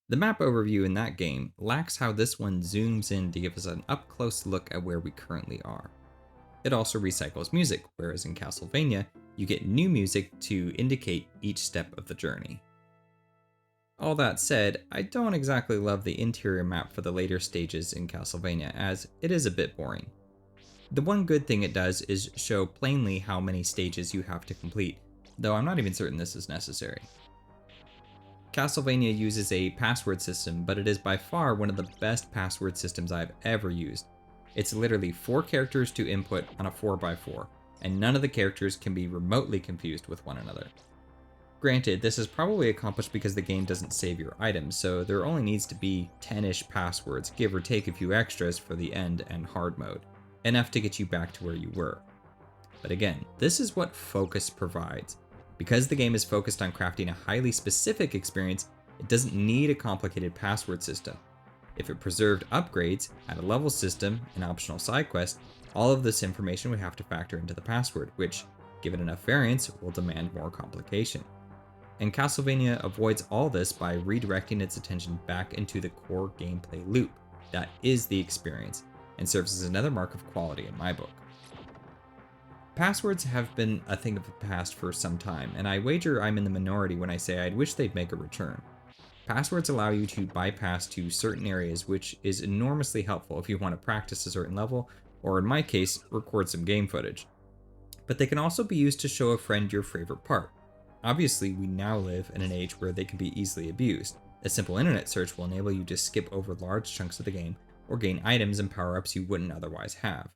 The map overview in that game lacks how this one zooms in to give us an up-close look at where we currently are. It also recycles music, whereas in Castlevania, you get new music to indicate each step of the journey. All that said, I don't exactly love the interior map for the later stages in Castlevania, as it is a bit boring. The one good thing it does is show plainly how many stages you have to complete, though I'm not even certain this is necessary. Castlevania uses a password system, but it is by far one of the best password systems I've ever used. It's literally 4 characters to input on a 4x4, and none of the characters can be remotely confused with one another. Granted, this is probably accomplished because the game doesn't save your items, so there only needs to be 10-ish passwords, give or take a few extras for the end and hard mode, enough to get you back to where you were. But again, this is what focus provides. Because the game is focused on crafting a highly specific experience, it doesn't need a complicated password system. If it preserved upgrades, had a level system, an optional side quest, all of this information would have to factor into the password, which, given enough variance, will demand more complication. And Castlevania avoids all this by redirecting its attention back into the core gameplay loop. That is the experience, and serves as another mark of quality in my book. Passwords have been a thing of the past for some time, and I wager I'm in the minority when I say I'd wish they'd make a return. Passwords allow you to bypass to certain areas, which is enormously helpful if you want to practice a certain level, or in my case, record some game footage. But they can also be used to show a friend your favorite part. Obviously, we now live in an age where they can be easily abused. A simple internet search will enable you to skip over large chunks of the game, or gain items and power-ups you wouldn't otherwise have.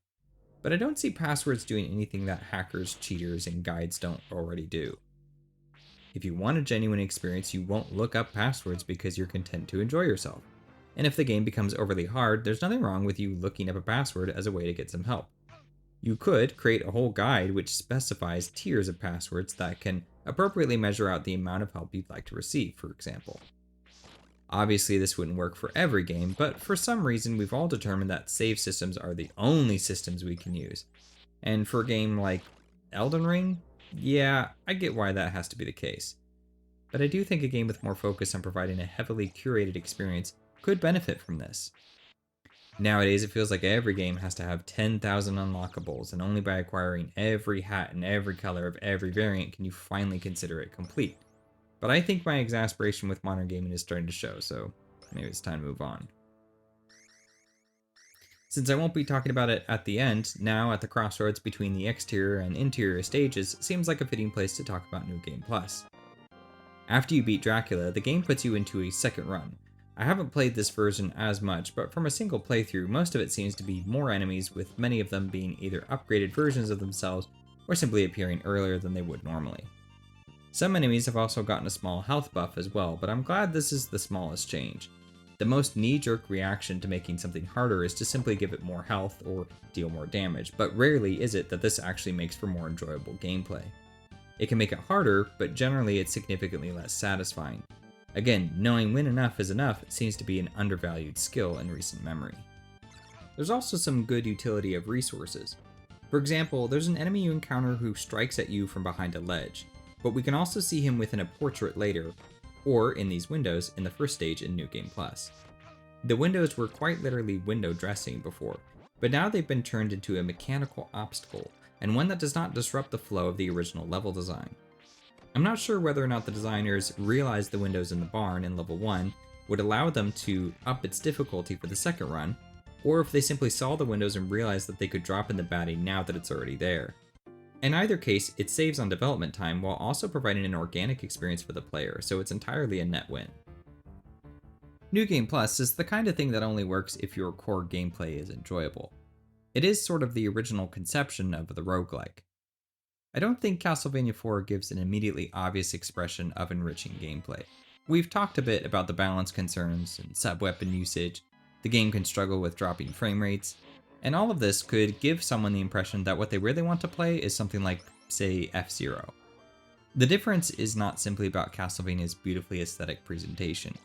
But I don't see passwords doing anything that hackers, cheaters, and guides don't already do. If you want a genuine experience, you won't look up passwords because you're content to enjoy yourself. And if the game becomes overly hard, there's nothing wrong with you looking up a password as a way to get some help. You could create a whole guide which specifies tiers of passwords that can appropriately measure out the amount of help you'd like to receive, for example. Obviously, this wouldn't work for every game, but for some reason we've all determined that save systems are the only systems we can use. And for a game like Elden Ring, yeah, I get why that has to be the case. But I do think a game with more focus on providing a heavily curated experience could benefit from this. Nowadays, it feels like every game has to have 10,000 unlockables, and only by acquiring every hat in every color of every variant can you finally consider it complete. But I think my exasperation with modern gaming is starting to show, so maybe it's time to move on. Since I won't be talking about it at the end, now at the crossroads between the exterior and interior stages seems like a fitting place to talk about New Game Plus. After you beat Dracula, the game puts you into a second run. I haven't played this version as much, but from a single playthrough, most of it seems to be more enemies, with many of them being either upgraded versions of themselves or simply appearing earlier than they would normally. Some enemies have also gotten a small health buff as well, but I'm glad this is the smallest change. The most knee-jerk reaction to making something harder is to simply give it more health or deal more damage, but rarely is it that this actually makes for more enjoyable gameplay. It can make it harder, but generally it's significantly less satisfying. Again, knowing when enough is enough seems to be an undervalued skill in recent memory. There's also some good utility of resources. For example, there's an enemy you encounter who strikes at you from behind a ledge, but we can also see him within a portrait later, or in these windows in the first stage in New Game Plus. The windows were quite literally window dressing before, but now they've been turned into a mechanical obstacle, and one that does not disrupt the flow of the original level design. I'm not sure whether or not the designers realized the windows in the barn in level 1 would allow them to up its difficulty for the second run, or if they simply saw the windows and realized that they could drop in the baddie now that it's already there. In either case, it saves on development time while also providing an organic experience for the player, so it's entirely a net win. New Game Plus is the kind of thing that only works if your core gameplay is enjoyable. It is sort of the original conception of the roguelike. I don't think Castlevania IV gives an immediately obvious expression of enriching gameplay. We've talked a bit about the balance concerns and sub-weapon usage, the game can struggle with dropping frame rates, and all of this could give someone the impression that what they really want to play is something like, say, F-Zero. The difference is not simply about Castlevania's beautifully aesthetic presentation.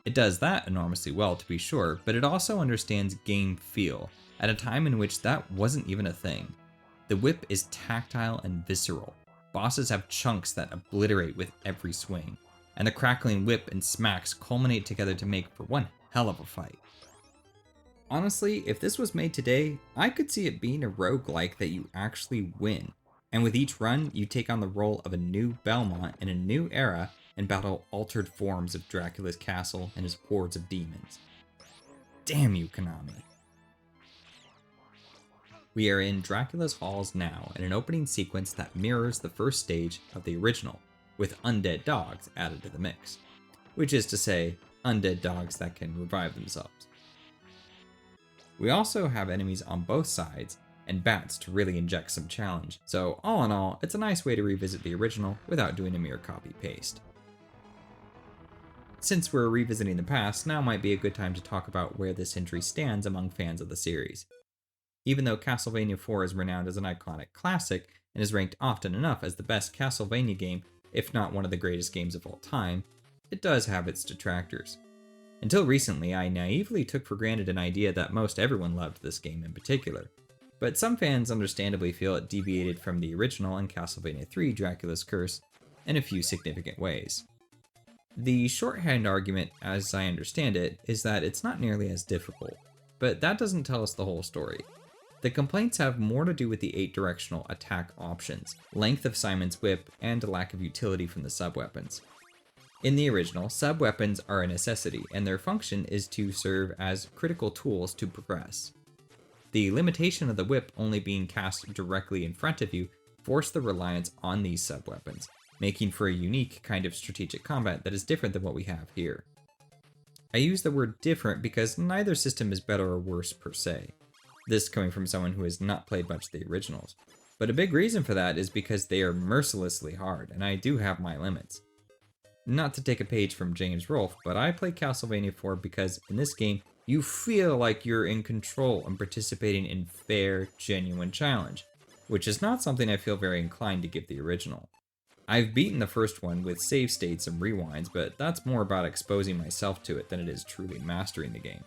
It does that enormously well, to be sure, but it also understands game feel, at a time in which that wasn't even a thing. The whip is tactile and visceral. Bosses have chunks that obliterate with every swing. and the crackling whip and smacks culminate together to make for one hell of a fight. Honestly, if this was made today, I could see it being a roguelike that you actually win, and with each run, you take on the role of a new Belmont in a new era and battle altered forms of Dracula's castle and his hordes of demons. Damn you, Konami. We are in Dracula's halls now in an opening sequence that mirrors the first stage of the original, with undead dogs added to the mix. Which is to say, undead dogs that can revive themselves. We also have enemies on both sides, and bats to really inject some challenge, so all in all, it's a nice way to revisit the original without doing a mere copy-paste. Since we're revisiting the past, now might be a good time to talk about where this entry stands among fans of the series. Even though Castlevania IV is renowned as an iconic classic, and is ranked often enough as the best Castlevania game, if not one of the greatest games of all time, it does have its detractors. Until recently, I naively took for granted an idea that most everyone loved this game in particular, but some fans understandably feel it deviated from the original and Castlevania III Dracula's Curse in a few significant ways. The shorthand argument, as I understand it, is that it's not nearly as difficult, but that doesn't tell us the whole story. The complaints have more to do with the 8-directional attack options, length of Simon's whip, and a lack of utility from the sub-weapons. In the original, sub-weapons are a necessity, and their function is to serve as critical tools to progress. The limitation of the whip only being cast directly in front of you forced the reliance on these sub-weapons, making for a unique kind of strategic combat that is different than what we have here. I use the word different because neither system is better or worse per se, this coming from someone who has not played much of the originals, but a big reason for that is because they are mercilessly hard, and I do have my limits. Not to take a page from James Rolfe, but I play Castlevania IV because in this game, you feel like you're in control and participating in fair, genuine challenge, which is not something I feel very inclined to give the original. I've beaten the first one with save states and rewinds, but that's more about exposing myself to it than it is truly mastering the game.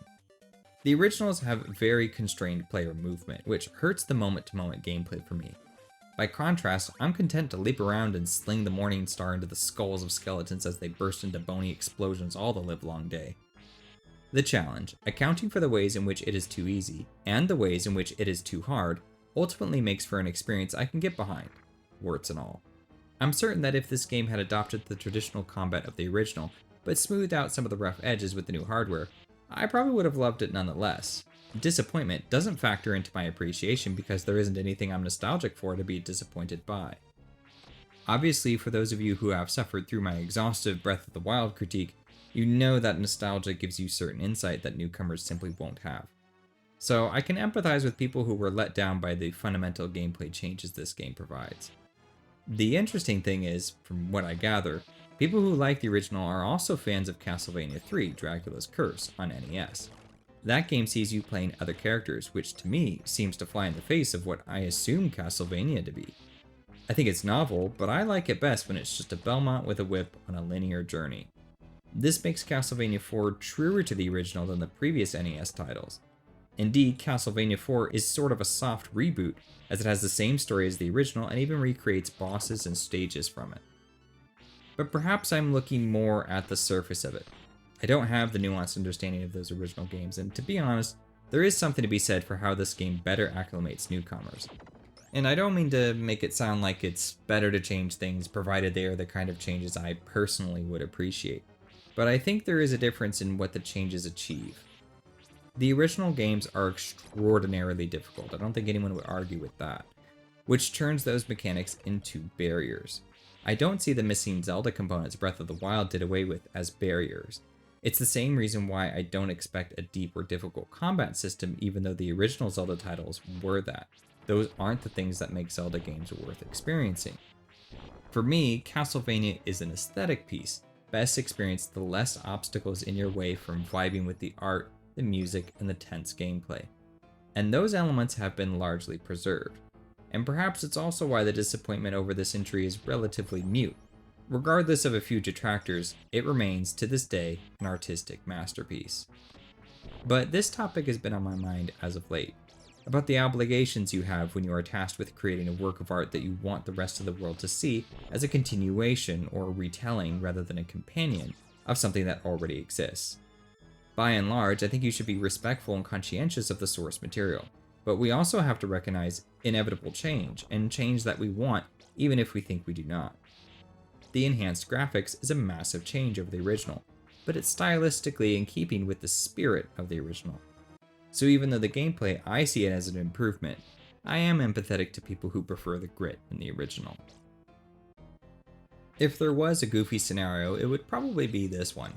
The originals have very constrained player movement, which hurts the moment-to-moment gameplay for me. By contrast, I'm content to leap around and sling the Morning Star into the skulls of skeletons as they burst into bony explosions all the livelong day. The challenge, accounting for the ways in which it is too easy, and the ways in which it is too hard, ultimately makes for an experience I can get behind, warts and all. I'm certain that if this game had adopted the traditional combat of the original, but smoothed out some of the rough edges with the new hardware, I probably would have loved it nonetheless. Disappointment doesn't factor into my appreciation because there isn't anything I'm nostalgic for to be disappointed by. Obviously, for those of you who have suffered through my exhaustive Breath of the Wild critique, you know that nostalgia gives you certain insight that newcomers simply won't have. So I can empathize with people who were let down by the fundamental gameplay changes this game provides. The interesting thing is, from what I gather, people who like the original are also fans of Castlevania III Dracula's Curse on NES. That game sees you playing other characters, which to me seems to fly in the face of what I assume Castlevania to be. I think it's novel, but I like it best when it's just a Belmont with a whip on a linear journey. This makes Castlevania IV truer to the original than the previous NES titles. Indeed, Castlevania IV is sort of a soft reboot, as it has the same story as the original and even recreates bosses and stages from it. But perhaps I'm looking more at the surface of it. I don't have the nuanced understanding of those original games, and to be honest, there is something to be said for how this game better acclimates newcomers. And I don't mean to make it sound like it's better to change things, provided they are the kind of changes I personally would appreciate. But I think there is a difference in what the changes achieve. The original games are extraordinarily difficult, I don't think anyone would argue with that, which turns those mechanics into barriers. I don't see the missing Zelda components Breath of the Wild did away with as barriers. It's the same reason why I don't expect a deep or difficult combat system even though the original Zelda titles were that. Those aren't the things that make Zelda games worth experiencing. For me, Castlevania is an aesthetic piece, best experienced the less obstacles in your way from vibing with the art, the music, and the tense gameplay. And those elements have been largely preserved. And perhaps it's also why the disappointment over this entry is relatively mute. Regardless of a few detractors, it remains, to this day, an artistic masterpiece. But this topic has been on my mind as of late. about the obligations you have when you are tasked with creating a work of art that you want the rest of the world to see as a continuation or a retelling rather than a companion of something that already exists. By and large, I think you should be respectful and conscientious of the source material, but we also have to recognize inevitable change, and change that we want even if we think we do not. The enhanced graphics is a massive change over the original, but it's stylistically in keeping with the spirit of the original. So even though the gameplay, I see it as an improvement, I am empathetic to people who prefer the grit in the original. If there was a goofy scenario, it would probably be this one.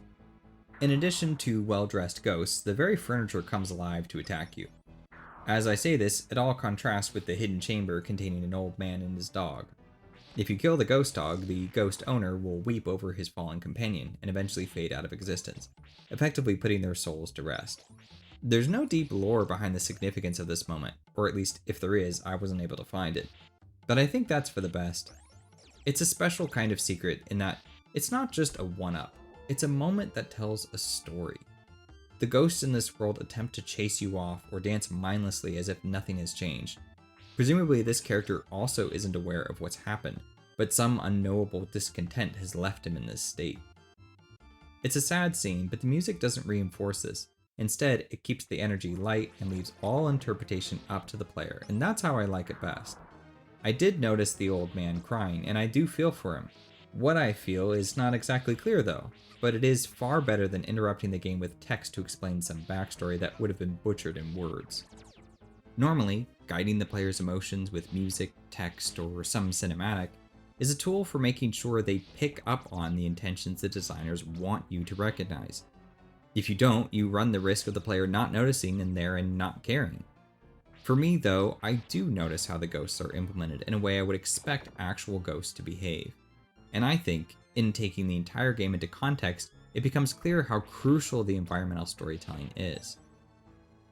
In addition to well-dressed ghosts, the very furniture comes alive to attack you. As I say this, it all contrasts with the hidden chamber containing an old man and his dog. If you kill the ghost dog, the ghost owner will weep over his fallen companion and eventually fade out of existence, effectively putting their souls to rest. There's no deep lore behind the significance of this moment, or at least if there is, I wasn't able to find it. But I think that's for the best. It's a special kind of secret in that it's not just a one-up, it's a moment that tells a story. The ghosts in this world attempt to chase you off or dance mindlessly as if nothing has changed. Presumably this character also isn't aware of what's happened, but some unknowable discontent has left him in this state. It's a sad scene, but the music doesn't reinforce this. Instead, it keeps the energy light and leaves all interpretation up to the player, and that's how I like it best. I did notice the old man crying, and I do feel for him. What I feel is not exactly clear though, but it is far better than interrupting the game with text to explain some backstory that would have been butchered in words. Normally, guiding the player's emotions with music, text, or some cinematic is a tool for making sure they pick up on the intentions the designers want you to recognize. If you don't, you run the risk of the player not noticing and therein not caring. For me though, I do notice how the ghosts are implemented in a way I would expect actual ghosts to behave. And I think, in taking the entire game into context, it becomes clear how crucial the environmental storytelling is.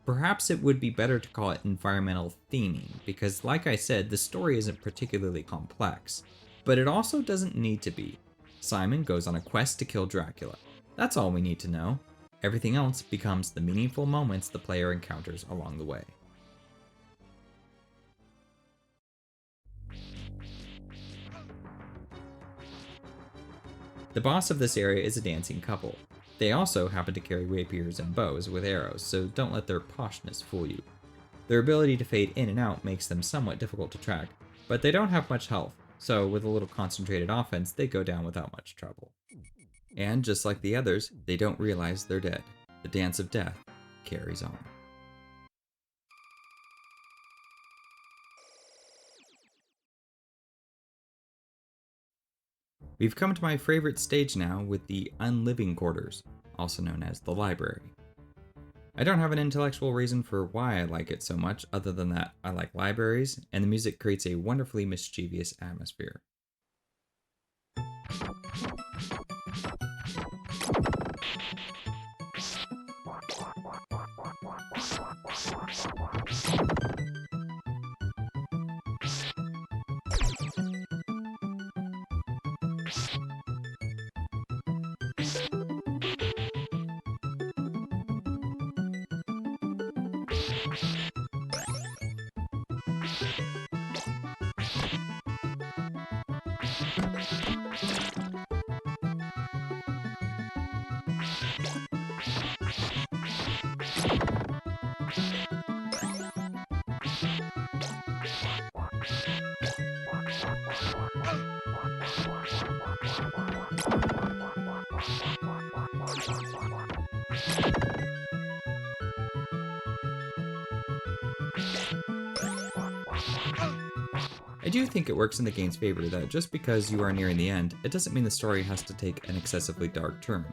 Perhaps it would be better to call it environmental theming, because like I said, the story isn't particularly complex. But it also doesn't need to be. Simon goes on a quest to kill Dracula. That's all we need to know. Everything else becomes the meaningful moments the player encounters along the way. The boss of this area is a dancing couple. They also happen to carry rapiers and bows with arrows, so don't let their poshness fool you. Their ability to fade in and out makes them somewhat difficult to track, but they don't have much health, so with a little concentrated offense, they go down without much trouble. And just like the others, they don't realize they're dead. The dance of death carries on. We've come to my favorite stage now with the Unliving Quarters, also known as the Library. I don't have an intellectual reason for why I like it so much other than that I like libraries, and the music creates a wonderfully mischievous atmosphere. I do think it works in the game's favor that just because you are nearing the end, it doesn't mean the story has to take an excessively dark turn.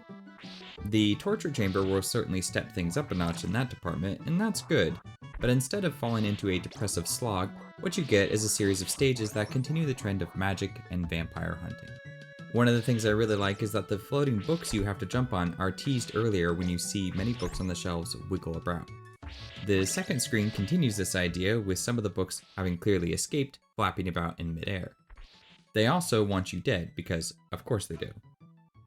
The torture chamber will certainly step things up a notch in that department, and that's good, but instead of falling into a depressive slog, what you get is a series of stages that continue the trend of magic and vampire hunting. One of the things I really like is that the floating books you have to jump on are teased earlier when you see many books on the shelves wiggle about. The second screen continues this idea with some of the books having clearly escaped, flapping about in midair. They also want you dead because, of course they do.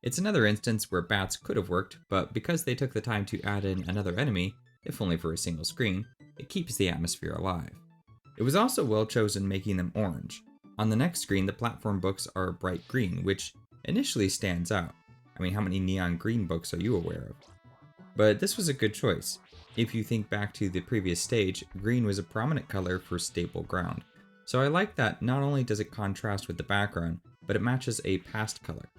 It's another instance where bats could have worked, but because they took the time to add in another enemy, if only for a single screen, It keeps the atmosphere alive. It was also well chosen making them orange. On the next screen, the platform books are bright green, which initially stands out. I mean, how many neon green books are you aware of? But this was a good choice. If you think back to the previous stage, green was a prominent color for stable ground. So I like that not only does it contrast with the background, but it matches a past color.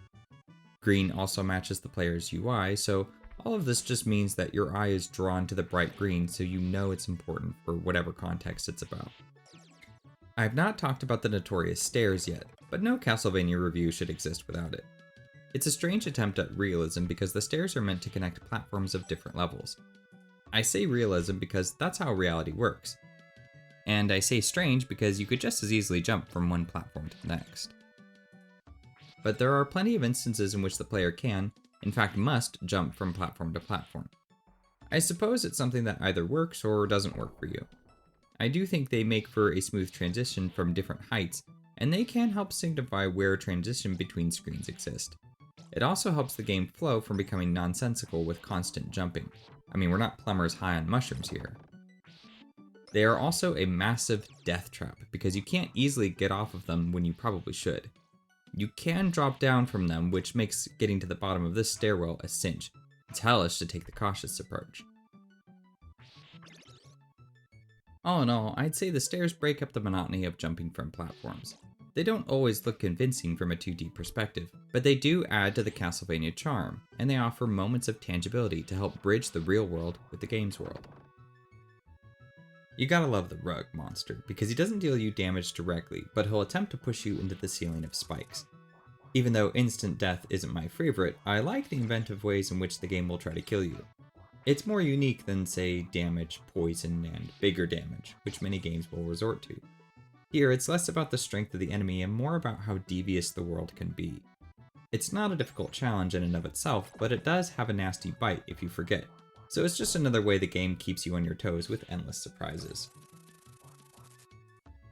Green also matches the player's UI, so all of this just means that your eye is drawn to the bright green, so you know it's important for whatever context it's about. I have not talked about the notorious stairs yet, but no Castlevania review should exist without it. It's a strange attempt at realism because the stairs are meant to connect platforms of different levels. I say realism because that's how reality works. And I say strange because you could just as easily jump from one platform to the next. But there are plenty of instances in which the player can, in fact must, jump from platform to platform. I suppose it's something that either works or doesn't work for you. I do think they make for a smooth transition from different heights, and they can help signify where transition between screens exist. It also helps the game flow from becoming nonsensical with constant jumping. I mean, we're not plumbers high on mushrooms here. They are also a massive death trap because you can't easily get off of them when you probably should. You can drop down from them, which makes getting to the bottom of this stairwell a cinch. It's hellish to take the cautious approach. All in all, I'd say the stairs break up the monotony of jumping from platforms. They don't always look convincing from a 2D perspective, but they do add to the Castlevania charm, and they offer moments of tangibility to help bridge the real world with the game's world. You gotta love the rug monster, because he doesn't deal you damage directly, but he'll attempt to push you into the ceiling of spikes. Even though instant death isn't my favorite, I like the inventive ways in which the game will try to kill you. It's more unique than, say, damage, poison, and bigger damage, which many games will resort to. Here, it's less about the strength of the enemy and more about how devious the world can be. It's not a difficult challenge in and of itself, but it does have a nasty bite if you forget, so it's just another way the game keeps you on your toes with endless surprises.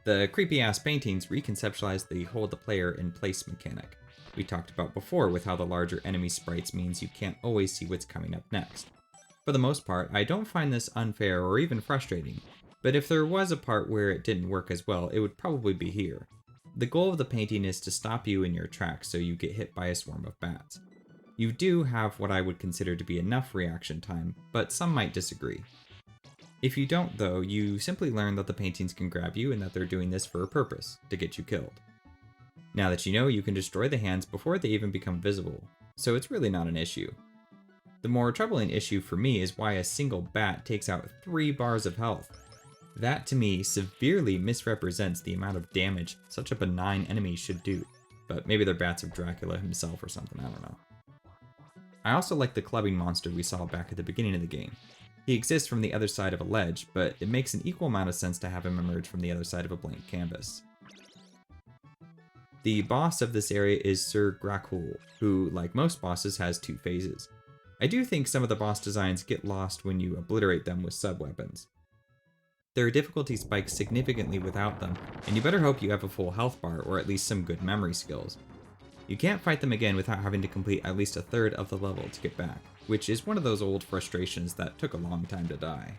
The creepy-ass paintings reconceptualize the hold the player in place mechanic we talked about before with how the larger enemy sprites means you can't always see what's coming up next. For the most part, I don't find this unfair or even frustrating, but if there was a part where it didn't work as well, it would probably be here. The goal of the painting is to stop you in your tracks so you get hit by a swarm of bats. You do have what I would consider to be enough reaction time, but some might disagree. If you don't though, you simply learn that the paintings can grab you and that they're doing this for a purpose, to get you killed. Now that you know, you can destroy the hands before they even become visible, so it's really not an issue. The more troubling issue for me is why a single bat takes out 3 bars of health. That to me severely misrepresents the amount of damage such a benign enemy should do, but maybe they're bats of Dracula himself or something, I don't know. I also like the clubbing monster we saw back at the beginning of the game. He exists from the other side of a ledge, but it makes an equal amount of sense to have him emerge from the other side of a blank canvas. The boss of this area is Sir Grackhul, who, like most bosses, has 2 phases. I do think some of the boss designs get lost when you obliterate them with sub-weapons. Their difficulty spikes significantly without them, and you better hope you have a full health bar or at least some good memory skills. You can't fight them again without having to complete at least a third of the level to get back, which is one of those old frustrations that took a long time to die.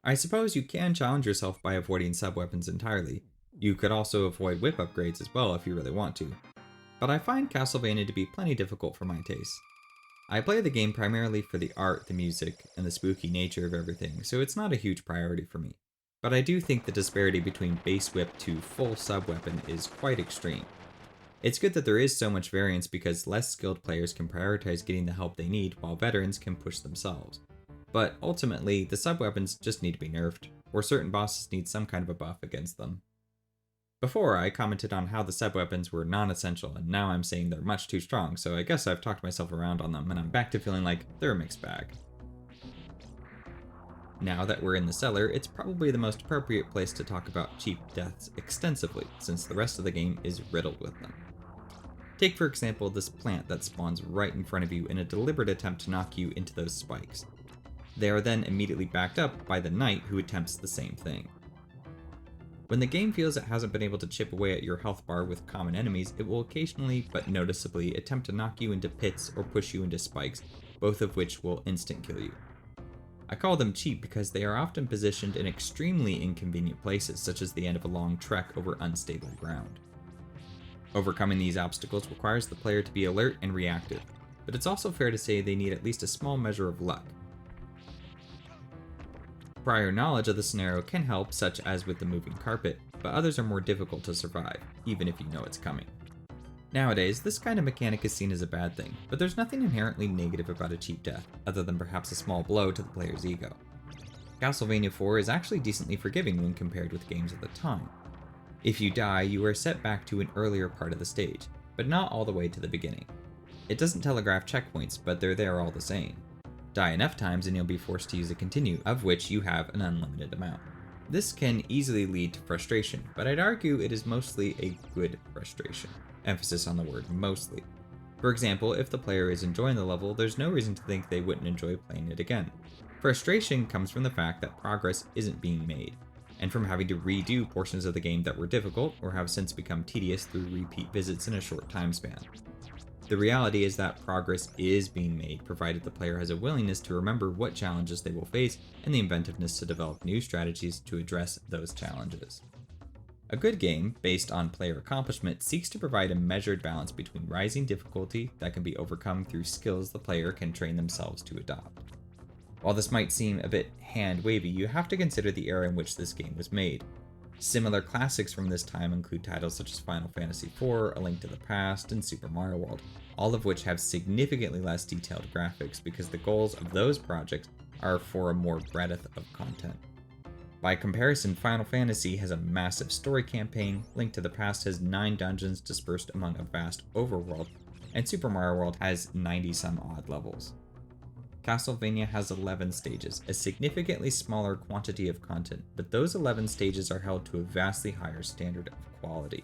I suppose you can challenge yourself by avoiding sub-weapons entirely. You could also avoid whip upgrades as well if you really want to. But I find Castlevania to be plenty difficult for my taste. I play the game primarily for the art, the music, and the spooky nature of everything, so it's not a huge priority for me. But I do think the disparity between base whip to full sub-weapon is quite extreme. It's good that there is so much variance because less skilled players can prioritize getting the help they need while veterans can push themselves. But ultimately, the sub-weapons just need to be nerfed, or certain bosses need some kind of a buff against them. Before, I commented on how the sub-weapons were non-essential, and now I'm saying they're much too strong, so I guess I've talked myself around on them, and I'm back to feeling like they're a mixed bag. Now that we're in the cellar, it's probably the most appropriate place to talk about cheap deaths extensively, since the rest of the game is riddled with them. Take for example this plant that spawns right in front of you in a deliberate attempt to knock you into those spikes. They are then immediately backed up by the knight who attempts the same thing. When the game feels it hasn't been able to chip away at your health bar with common enemies, it will occasionally, but noticeably, attempt to knock you into pits or push you into spikes, both of which will instant kill you. I call them cheap because they are often positioned in extremely inconvenient places, such as the end of a long trek over unstable ground. Overcoming these obstacles requires the player to be alert and reactive, but it's also fair to say they need at least a small measure of luck. Prior knowledge of the scenario can help, such as with the moving carpet, but others are more difficult to survive, even if you know it's coming. Nowadays, this kind of mechanic is seen as a bad thing, but there's nothing inherently negative about a cheap death, other than perhaps a small blow to the player's ego. Castlevania IV is actually decently forgiving when compared with games of the time. If you die, you are set back to an earlier part of the stage, but not all the way to the beginning. It doesn't telegraph checkpoints, but they're there all the same. Die enough times and you'll be forced to use a continue, of which you have an unlimited amount. This can easily lead to frustration, but I'd argue it is mostly a good frustration. Emphasis on the word mostly. For example, if the player is enjoying the level, there's no reason to think they wouldn't enjoy playing it again. Frustration comes from the fact that progress isn't being made, and from having to redo portions of the game that were difficult or have since become tedious through repeat visits in a short time span. The reality is that progress is being made, provided the player has a willingness to remember what challenges they will face and the inventiveness to develop new strategies to address those challenges. A good game, based on player accomplishment, seeks to provide a measured balance between rising difficulty that can be overcome through skills the player can train themselves to adopt. While this might seem a bit hand-wavy, you have to consider the era in which this game was made. Similar classics from this time include titles such as Final Fantasy IV, A Link to the Past, and Super Mario World, all of which have significantly less detailed graphics because the goals of those projects are for a more breadth of content. By comparison, Final Fantasy has a massive story campaign, Link to the Past has 9 dungeons dispersed among a vast overworld, and Super Mario World has 90-some odd levels. Castlevania has 11 stages, a significantly smaller quantity of content, but those 11 stages are held to a vastly higher standard of quality.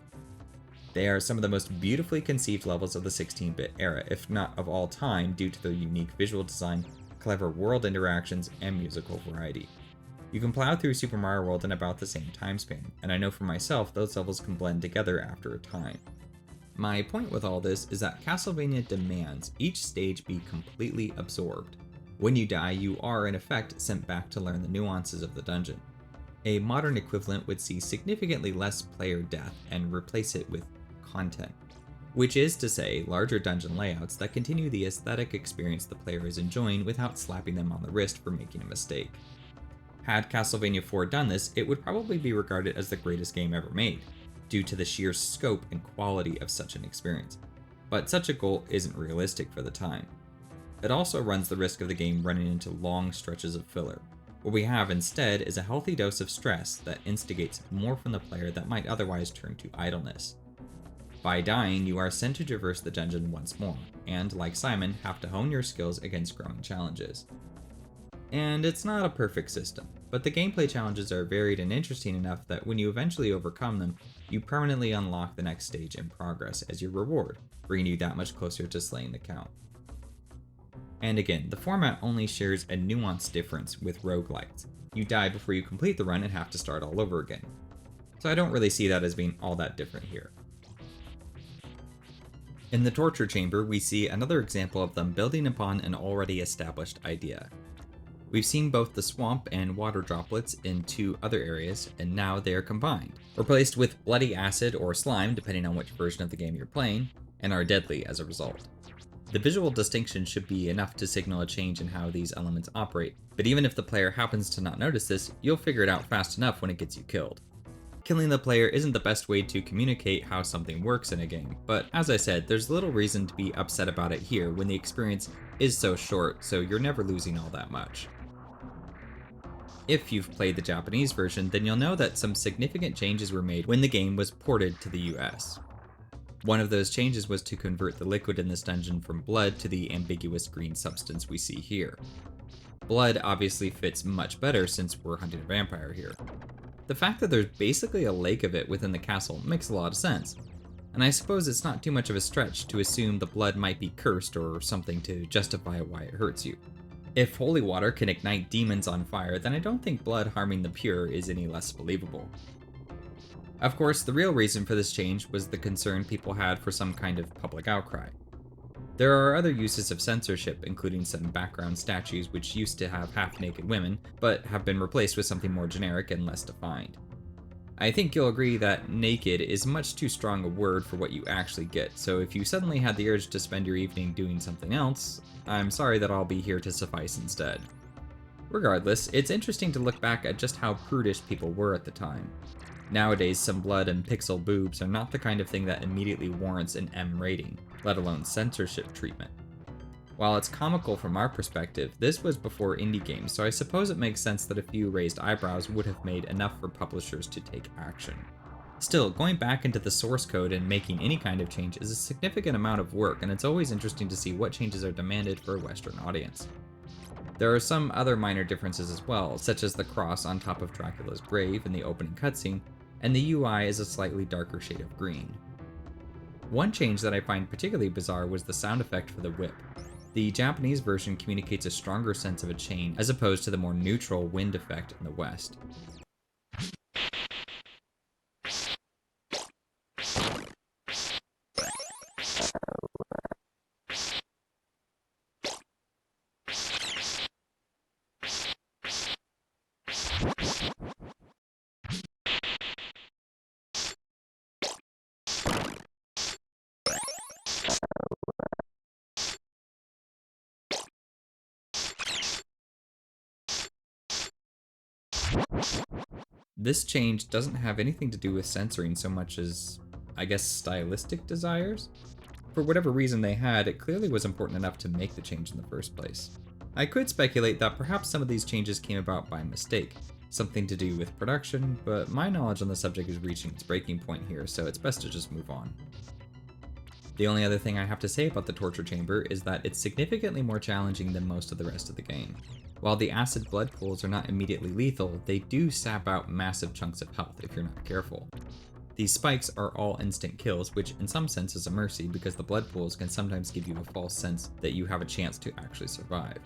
They are some of the most beautifully conceived levels of the 16-bit era, if not of all time, due to their unique visual design, clever world interactions, and musical variety. You can plow through Super Mario World in about the same time span, and I know for myself those levels can blend together after a time. My point with all this is that Castlevania demands each stage be completely absorbed. When you die, you are in effect sent back to learn the nuances of the dungeon. A modern equivalent would see significantly less player death and replace it with content, which is to say larger dungeon layouts that continue the aesthetic experience the player is enjoying without slapping them on the wrist for making a mistake. Had Castlevania IV done this, it would probably be regarded as the greatest game ever made, due to the sheer scope and quality of such an experience. But such a goal isn't realistic for the time. It also runs the risk of the game running into long stretches of filler. What we have instead is a healthy dose of stress that instigates more from the player that might otherwise turn to idleness. By dying, you are sent to traverse the dungeon once more, and, like Simon, have to hone your skills against growing challenges. And it's not a perfect system, but the gameplay challenges are varied and interesting enough that when you eventually overcome them, you permanently unlock the next stage in progress as your reward, bringing you that much closer to slaying the Count. And again, the format only shares a nuanced difference with roguelites. You die before you complete the run and have to start all over again. So I don't really see that as being all that different here. In the torture chamber, we see another example of them building upon an already established idea. We've seen both the swamp and water droplets in 2 other areas, and now they are combined, replaced with bloody acid or slime depending on which version of the game you're playing, and are deadly as a result. The visual distinction should be enough to signal a change in how these elements operate, but even if the player happens to not notice this, you'll figure it out fast enough when it gets you killed. Killing the player isn't the best way to communicate how something works in a game, but as I said, there's little reason to be upset about it here when the experience is so short, so you're never losing all that much. If you've played the Japanese version, then you'll know that some significant changes were made when the game was ported to the US. One of those changes was to convert the liquid in this dungeon from blood to the ambiguous green substance we see here. Blood obviously fits much better since we're hunting a vampire here. The fact that there's basically a lake of it within the castle makes a lot of sense, and I suppose it's not too much of a stretch to assume the blood might be cursed or something to justify why it hurts you. If holy water can ignite demons on fire, then I don't think blood harming the pure is any less believable. Of course, the real reason for this change was the concern people had for some kind of public outcry. There are other uses of censorship, including some background statues which used to have half-naked women, but have been replaced with something more generic and less defined. I think you'll agree that naked is much too strong a word for what you actually get, so if you suddenly had the urge to spend your evening doing something else, I'm sorry that I'll be here to suffice instead. Regardless, it's interesting to look back at just how prudish people were at the time. Nowadays, some blood and pixel boobs are not the kind of thing that immediately warrants an M rating, let alone censorship treatment. While it's comical from our perspective, this was before indie games, so I suppose it makes sense that a few raised eyebrows would have made enough for publishers to take action. Still, going back into the source code and making any kind of change is a significant amount of work, and it's always interesting to see what changes are demanded for a Western audience. There are some other minor differences as well, such as the cross on top of Dracula's grave in the opening cutscene, and the UI is a slightly darker shade of green. One change that I find particularly bizarre was the sound effect for the whip. The Japanese version communicates a stronger sense of a chain, as opposed to the more neutral wind effect in the West. This change doesn't have anything to do with censoring so much as, I guess, stylistic desires? For whatever reason they had, it clearly was important enough to make the change in the first place. I could speculate that perhaps some of these changes came about by mistake, something to do with production, but my knowledge on the subject is reaching its breaking point here, so it's best to just move on. The only other thing I have to say about the torture chamber is that it's significantly more challenging than most of the rest of the game. While the acid blood pools are not immediately lethal, they do sap out massive chunks of health if you're not careful. These spikes are all instant kills, which in some sense is a mercy because the blood pools can sometimes give you a false sense that you have a chance to actually survive.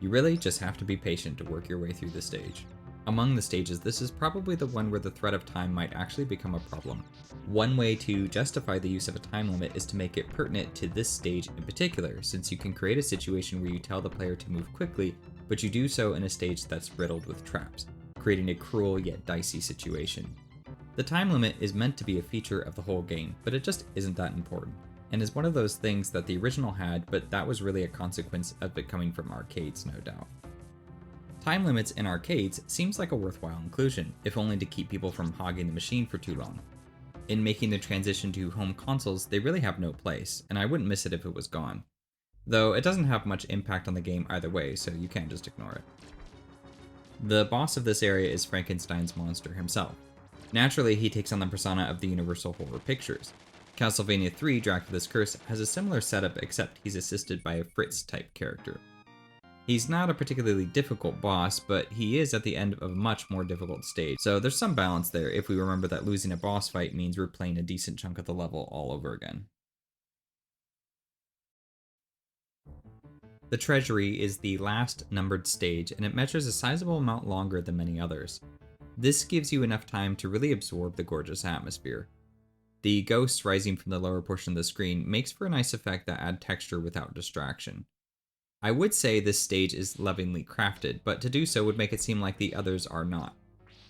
You really just have to be patient to work your way through the stage. Among the stages, this is probably the one where the threat of time might actually become a problem. One way to justify the use of a time limit is to make it pertinent to this stage in particular, since you can create a situation where you tell the player to move quickly, but you do so in a stage that's riddled with traps, creating a cruel yet dicey situation. The time limit is meant to be a feature of the whole game, but it just isn't that important, and is one of those things that the original had, but that was really a consequence of it coming from arcades, no doubt. Time limits in arcades seems like a worthwhile inclusion, if only to keep people from hogging the machine for too long. In making the transition to home consoles, they really have no place, and I wouldn't miss it if it was gone. Though it doesn't have much impact on the game either way, so you can't just ignore it. The boss of this area is Frankenstein's monster himself. Naturally, he takes on the persona of the Universal Horror Pictures. Castlevania III Dracula's Curse has a similar setup, except he's assisted by a Fritz-type character. He's not a particularly difficult boss, but he is at the end of a much more difficult stage, so there's some balance there if we remember that losing a boss fight means we're playing a decent chunk of the level all over again. The Treasury is the last numbered stage, and it measures a sizable amount longer than many others. This gives you enough time to really absorb the gorgeous atmosphere. The ghosts rising from the lower portion of the screen makes for a nice effect that add texture without distraction. I would say this stage is lovingly crafted, but to do so would make it seem like the others are not.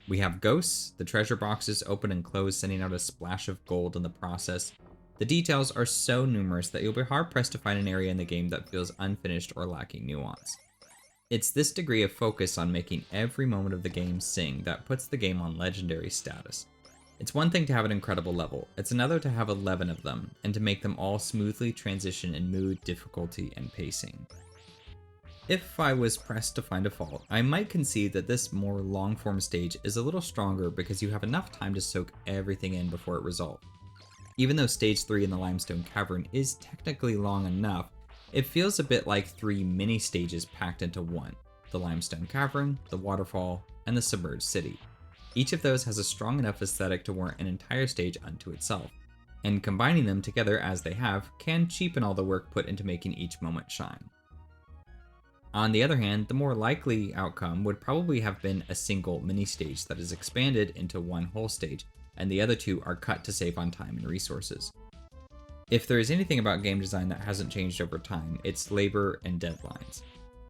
We have ghosts, the treasure boxes open and close, sending out a splash of gold in the process. The details are so numerous that you'll be hard-pressed to find an area in the game that feels unfinished or lacking nuance. It's this degree of focus on making every moment of the game sing that puts the game on legendary status. It's one thing to have an incredible level, it's another to have 11 of them, and to make them all smoothly transition in mood, difficulty, and pacing. If I was pressed to find a fault, I might concede that this more long-form stage is a little stronger because you have enough time to soak everything in before it resolves. Even though Stage 3 in the Limestone Cavern is technically long enough, it feels a bit like 3 mini-stages packed into one: the Limestone Cavern, the Waterfall, and the Submerged City. Each of those has a strong enough aesthetic to warrant an entire stage unto itself, and combining them together as they have can cheapen all the work put into making each moment shine. On the other hand, the more likely outcome would probably have been a single mini-stage that is expanded into one whole stage, and the other two are cut to save on time and resources. If there is anything about game design that hasn't changed over time, it's labor and deadlines.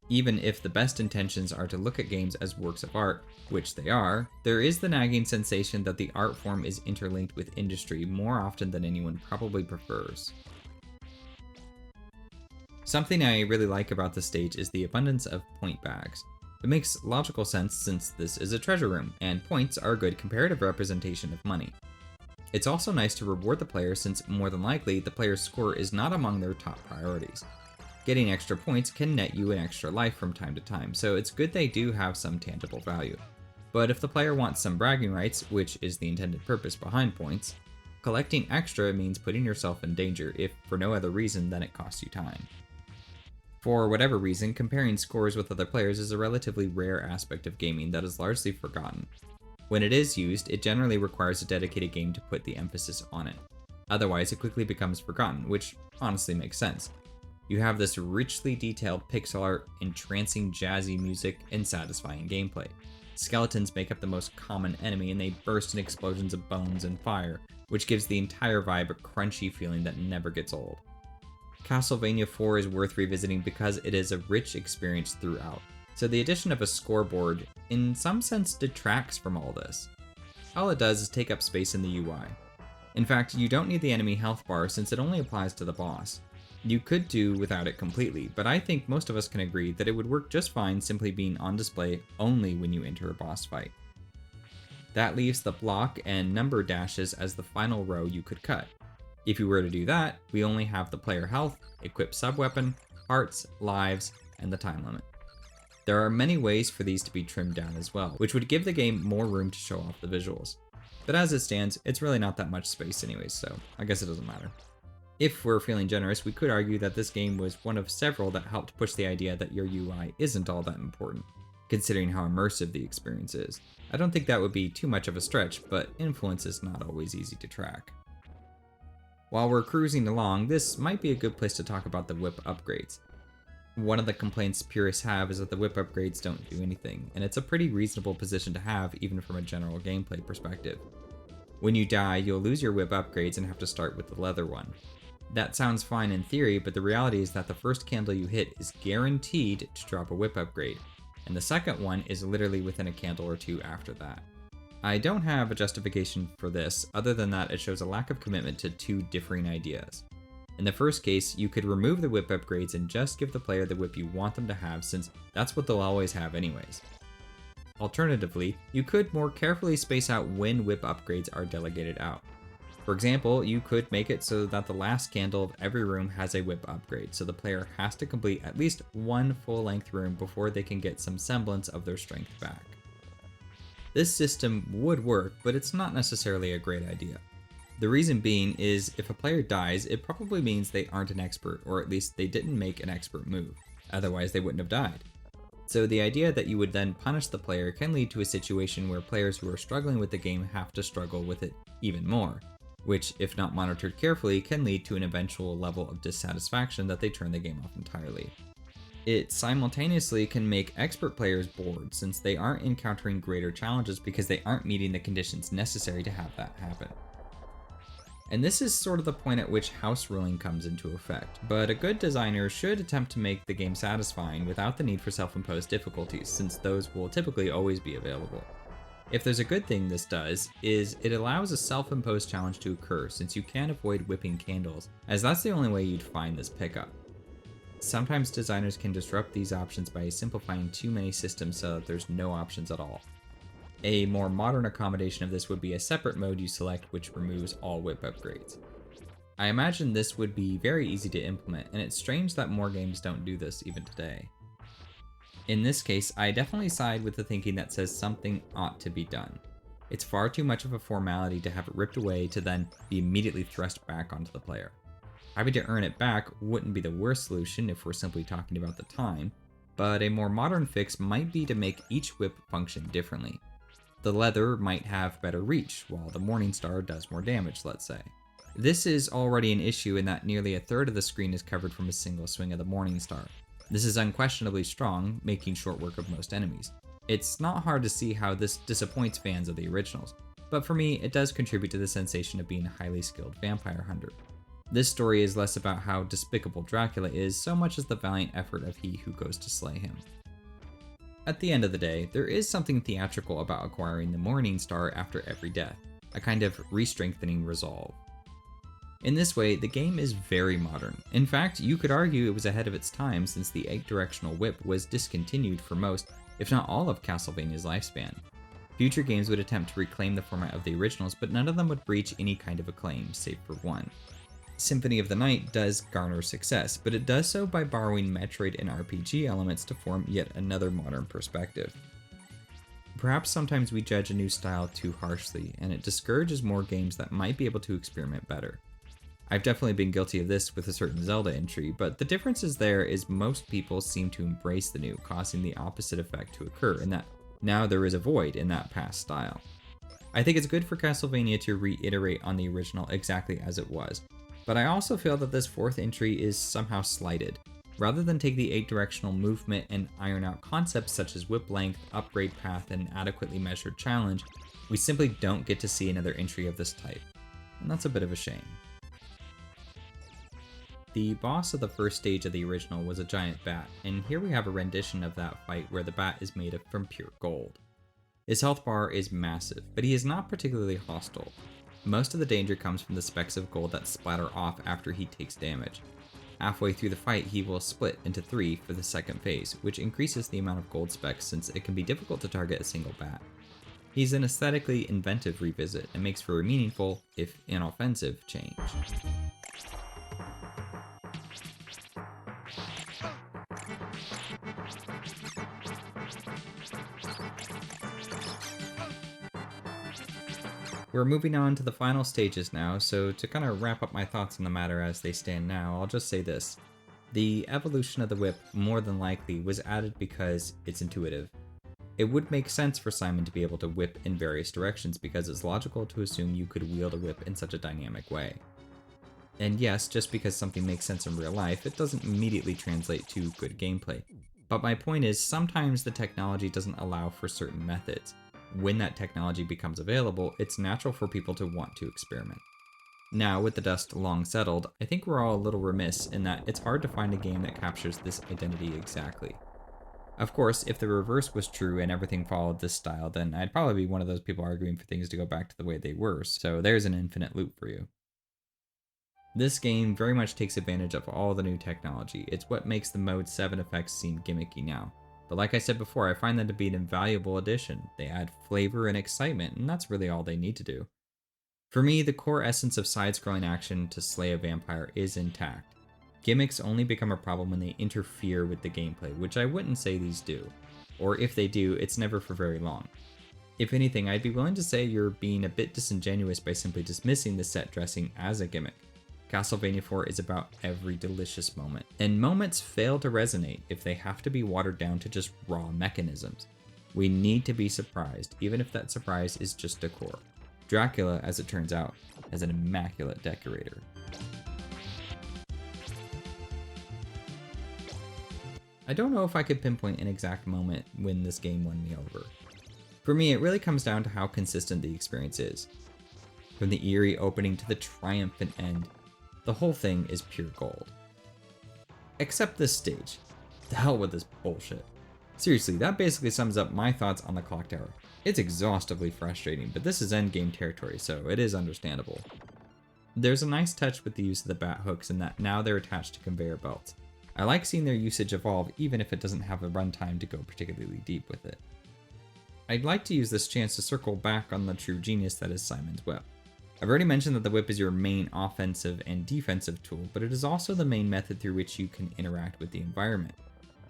Even if the best intentions are to look at games as works of art, which they are, there is the nagging sensation that the art form is interlinked with industry more often than anyone probably prefers. Something I really like about the stage is the abundance of point bags. It makes logical sense since this is a treasure room, and points are a good comparative representation of money. It's also nice to reward the player since more than likely the player's score is not among their top priorities. Getting extra points can net you an extra life from time to time, so it's good they do have some tangible value. But if the player wants some bragging rights, which is the intended purpose behind points, collecting extra means putting yourself in danger, if for no other reason than it costs you time. For whatever reason, comparing scores with other players is a relatively rare aspect of gaming that is largely forgotten. When it is used, it generally requires a dedicated game to put the emphasis on it. Otherwise, it quickly becomes forgotten, which honestly makes sense. You have this richly detailed pixel art, entrancing jazzy music, and satisfying gameplay. Skeletons make up the most common enemy, and they burst in explosions of bones and fire, which gives the entire vibe a crunchy feeling that never gets old. Castlevania IV is worth revisiting because it is a rich experience throughout, so the addition of a scoreboard, in some sense, detracts from all this. All it does is take up space in the UI. In fact, you don't need the enemy health bar since it only applies to the boss. You could do without it completely, but I think most of us can agree that it would work just fine simply being on display only when you enter a boss fight. That leaves the block and number dashes as the final row you could cut. If you were to do that, we only have the player health, equip sub-weapon, hearts, lives, and the time limit. There are many ways for these to be trimmed down as well, which would give the game more room to show off the visuals. But as it stands, it's really not that much space anyways, so I guess it doesn't matter. If we're feeling generous, we could argue that this game was one of several that helped push the idea that your UI isn't all that important, considering how immersive the experience is. I don't think that would be too much of a stretch, but influence is not always easy to track. While we're cruising along, this might be a good place to talk about the whip upgrades. One of the complaints purists have is that the whip upgrades don't do anything, and it's a pretty reasonable position to have even from a general gameplay perspective. When you die, you'll lose your whip upgrades and have to start with the leather one. That sounds fine in theory, but the reality is that the first candle you hit is guaranteed to drop a whip upgrade, and the second one is literally within a candle or two after that. I don't have a justification for this, other than that it shows a lack of commitment to two differing ideas. In the first case, you could remove the whip upgrades and just give the player the whip you want them to have, since that's what they'll always have anyways. Alternatively, you could more carefully space out when whip upgrades are delegated out. For example, you could make it so that the last candle of every room has a whip upgrade, so the player has to complete at least one full-length room before they can get some semblance of their strength back. This system would work, but it's not necessarily a great idea. The reason being is if a player dies, it probably means they aren't an expert, or at least they didn't make an expert move. Otherwise, they wouldn't have died. So the idea that you would then punish the player can lead to a situation where players who are struggling with the game have to struggle with it even more, which, if not monitored carefully, can lead to an eventual level of dissatisfaction that they turn the game off entirely. It simultaneously can make expert players bored since they aren't encountering greater challenges because they aren't meeting the conditions necessary to have that happen. And this is sort of the point at which house ruling comes into effect, but a good designer should attempt to make the game satisfying without the need for self-imposed difficulties, since those will typically always be available. If there's a good thing this does, is it allows a self-imposed challenge to occur since you can't avoid whipping candles, as that's the only way you'd find this pickup. Sometimes designers can disrupt these options by simplifying too many systems so that there's no options at all. A more modern accommodation of this would be a separate mode you select which removes all whip upgrades. I imagine this would be very easy to implement, and it's strange that more games don't do this even today. In this case, I definitely side with the thinking that says something ought to be done. It's far too much of a formality to have it ripped away to then be immediately thrust back onto the player. Having to earn it back wouldn't be the worst solution if we're simply talking about the time, but a more modern fix might be to make each whip function differently. The leather might have better reach, while the Morningstar does more damage, let's say. This is already an issue in that nearly a third of the screen is covered from a single swing of the Morningstar. This is unquestionably strong, making short work of most enemies. It's not hard to see how this disappoints fans of the originals, but for me, it does contribute to the sensation of being a highly skilled vampire hunter. This story is less about how despicable Dracula is, so much as the valiant effort of he who goes to slay him. At the end of the day, there is something theatrical about acquiring the Morning Star after every death, a kind of re-strengthening resolve. In this way, the game is very modern. In fact, you could argue it was ahead of its time since the 8-directional whip was discontinued for most, if not all of Castlevania's lifespan. Future games would attempt to reclaim the format of the originals, but none of them would reach any kind of acclaim, save for one. Symphony of the Night does garner success, but it does so by borrowing Metroid and RPG elements to form yet another modern perspective. Perhaps sometimes we judge a new style too harshly, and it discourages more games that might be able to experiment better. I've definitely been guilty of this with a certain Zelda entry, but the difference there is most people seem to embrace the new, causing the opposite effect to occur, in that now there is a void in that past style. I think it's good for Castlevania to reiterate on the original exactly as it was, but I also feel that this 4th entry is somehow slighted. Rather than take the 8-directional movement and iron out concepts such as whip length, upgrade path, and adequately measured challenge, we simply don't get to see another entry of this type, and that's a bit of a shame. The boss of the first stage of the original was a giant bat, and here we have a rendition of that fight where the bat is made from pure gold. His health bar is massive, but he is not particularly hostile. Most of the danger comes from the specks of gold that splatter off after he takes damage. Halfway through the fight, he will split into 3 for the second phase, which increases the amount of gold specks since it can be difficult to target a single bat. He's an aesthetically inventive revisit and makes for a meaningful, if inoffensive, change. We're moving on to the final stages now, so to kind of wrap up my thoughts on the matter as they stand now, I'll just say this. The evolution of the whip, more than likely, was added because it's intuitive. It would make sense for Simon to be able to whip in various directions because it's logical to assume you could wield a whip in such a dynamic way. And yes, just because something makes sense in real life, it doesn't immediately translate to good gameplay. But my point is, sometimes the technology doesn't allow for certain methods. When that technology becomes available, it's natural for people to want to experiment. Now, with the dust long settled, I think we're all a little remiss in that it's hard to find a game that captures this identity exactly. Of course, if the reverse was true and everything followed this style, then I'd probably be one of those people arguing for things to go back to the way they were, so there's an infinite loop for you. This game very much takes advantage of all the new technology. It's what makes the Mode 7 effects seem gimmicky now. But like I said before, I find them to be an invaluable addition. They add flavor and excitement, and that's really all they need to do. For me, the core essence of side-scrolling action to slay a vampire is intact. Gimmicks only become a problem when they interfere with the gameplay, which I wouldn't say these do. Or if they do, it's never for very long. If anything, I'd be willing to say you're being a bit disingenuous by simply dismissing the set dressing as a gimmick. Castlevania IV is about every delicious moment, and moments fail to resonate if they have to be watered down to just raw mechanisms. We need to be surprised, even if that surprise is just decor. Dracula, as it turns out, is an immaculate decorator. I don't know if I could pinpoint an exact moment when this game won me over. For me, it really comes down to how consistent the experience is. From the eerie opening to the triumphant end, the whole thing is pure gold. Except this stage. The hell with this bullshit. Seriously, that basically sums up my thoughts on the clock tower. It's exhaustively frustrating, but this is endgame territory, so it is understandable. There's a nice touch with the use of the bat hooks in that now they're attached to conveyor belts. I like seeing their usage evolve even if it doesn't have a runtime to go particularly deep with it. I'd like to use this chance to circle back on the true genius that is Simon's whip. I've already mentioned that the whip is your main offensive and defensive tool, but it is also the main method through which you can interact with the environment.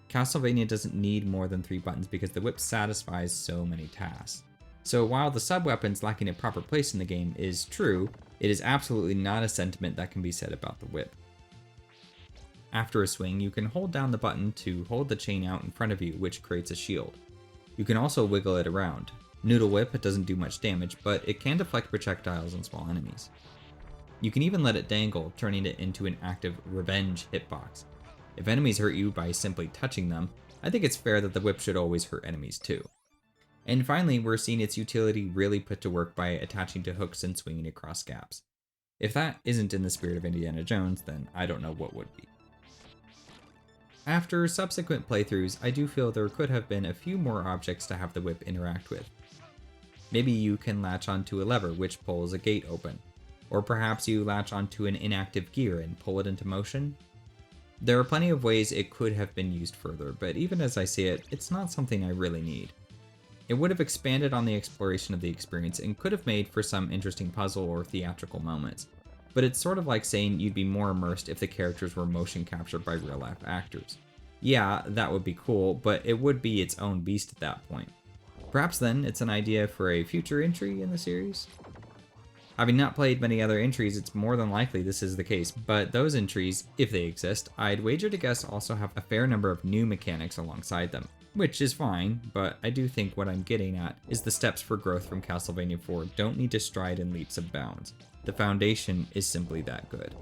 Castlevania doesn't need more than 3 buttons because the whip satisfies so many tasks. So while the sub-weapons lacking a proper place in the game is true, it is absolutely not a sentiment that can be said about the whip. After a swing, you can hold down the button to hold the chain out in front of you, which creates a shield. You can also wiggle it around. Noodle Whip, it doesn't do much damage, but it can deflect projectiles and small enemies. You can even let it dangle, turning it into an active revenge hitbox. If enemies hurt you by simply touching them, I think it's fair that the whip should always hurt enemies too. And finally, we're seeing its utility really put to work by attaching to hooks and swinging across gaps. If that isn't in the spirit of Indiana Jones, then I don't know what would be. After subsequent playthroughs, I do feel there could have been a few more objects to have the whip interact with. Maybe you can latch onto a lever which pulls a gate open, or perhaps you latch onto an inactive gear and pull it into motion. There are plenty of ways it could have been used further, but even as I see it, it's not something I really need. It would have expanded on the exploration of the experience and could have made for some interesting puzzle or theatrical moments, but it's sort of like saying you'd be more immersed if the characters were motion captured by real-life actors. Yeah, that would be cool, but it would be its own beast at that point. Perhaps then it's an idea for a future entry in the series? Having not played many other entries, it's more than likely this is the case, but those entries, if they exist, I'd wager to guess also have a fair number of new mechanics alongside them. Which is fine, but I do think what I'm getting at is the steps for growth from Castlevania IV don't need to stride in leaps and bounds. The foundation is simply that good.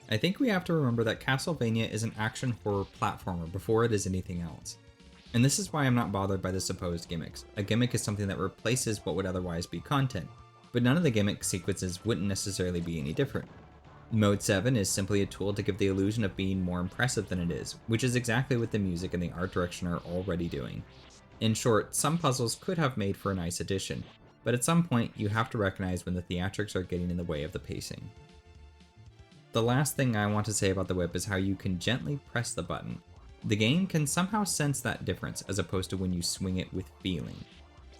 I think we have to remember that Castlevania is an action horror platformer before it is anything else. And this is why I'm not bothered by the supposed gimmicks. A gimmick is something that replaces what would otherwise be content, but none of the gimmick sequences wouldn't necessarily be any different. Mode 7 is simply a tool to give the illusion of being more impressive than it is, which is exactly what the music and the art direction are already doing. In short, some puzzles could have made for a nice addition, but at some point you have to recognize when the theatrics are getting in the way of the pacing. The last thing I want to say about the whip is how you can gently press the button. The game can somehow sense that difference as opposed to when you swing it with feeling.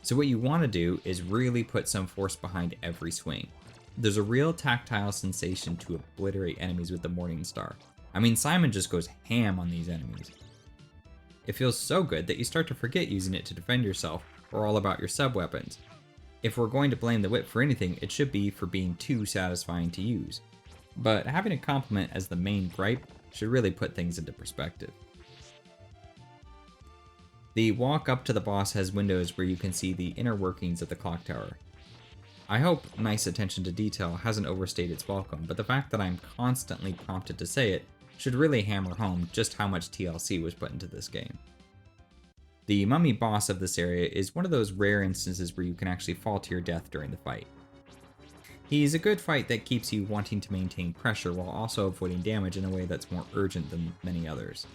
So what you want to do is really put some force behind every swing. There's a real tactile sensation to obliterate enemies with the Morning Star. I mean, Simon just goes ham on these enemies. It feels so good that you start to forget using it to defend yourself or all about your sub-weapons. If we're going to blame the whip for anything, it should be for being too satisfying to use. But having a compliment as the main gripe should really put things into perspective. The walk up to the boss has windows where you can see the inner workings of the clock tower. I hope nice attention to detail hasn't overstayed its welcome, but the fact that I'm constantly prompted to say it should really hammer home just how much TLC was put into this game. The mummy boss of this area is one of those rare instances where you can actually fall to your death during the fight. He's a good fight that keeps you wanting to maintain pressure while also avoiding damage in a way that's more urgent than many others.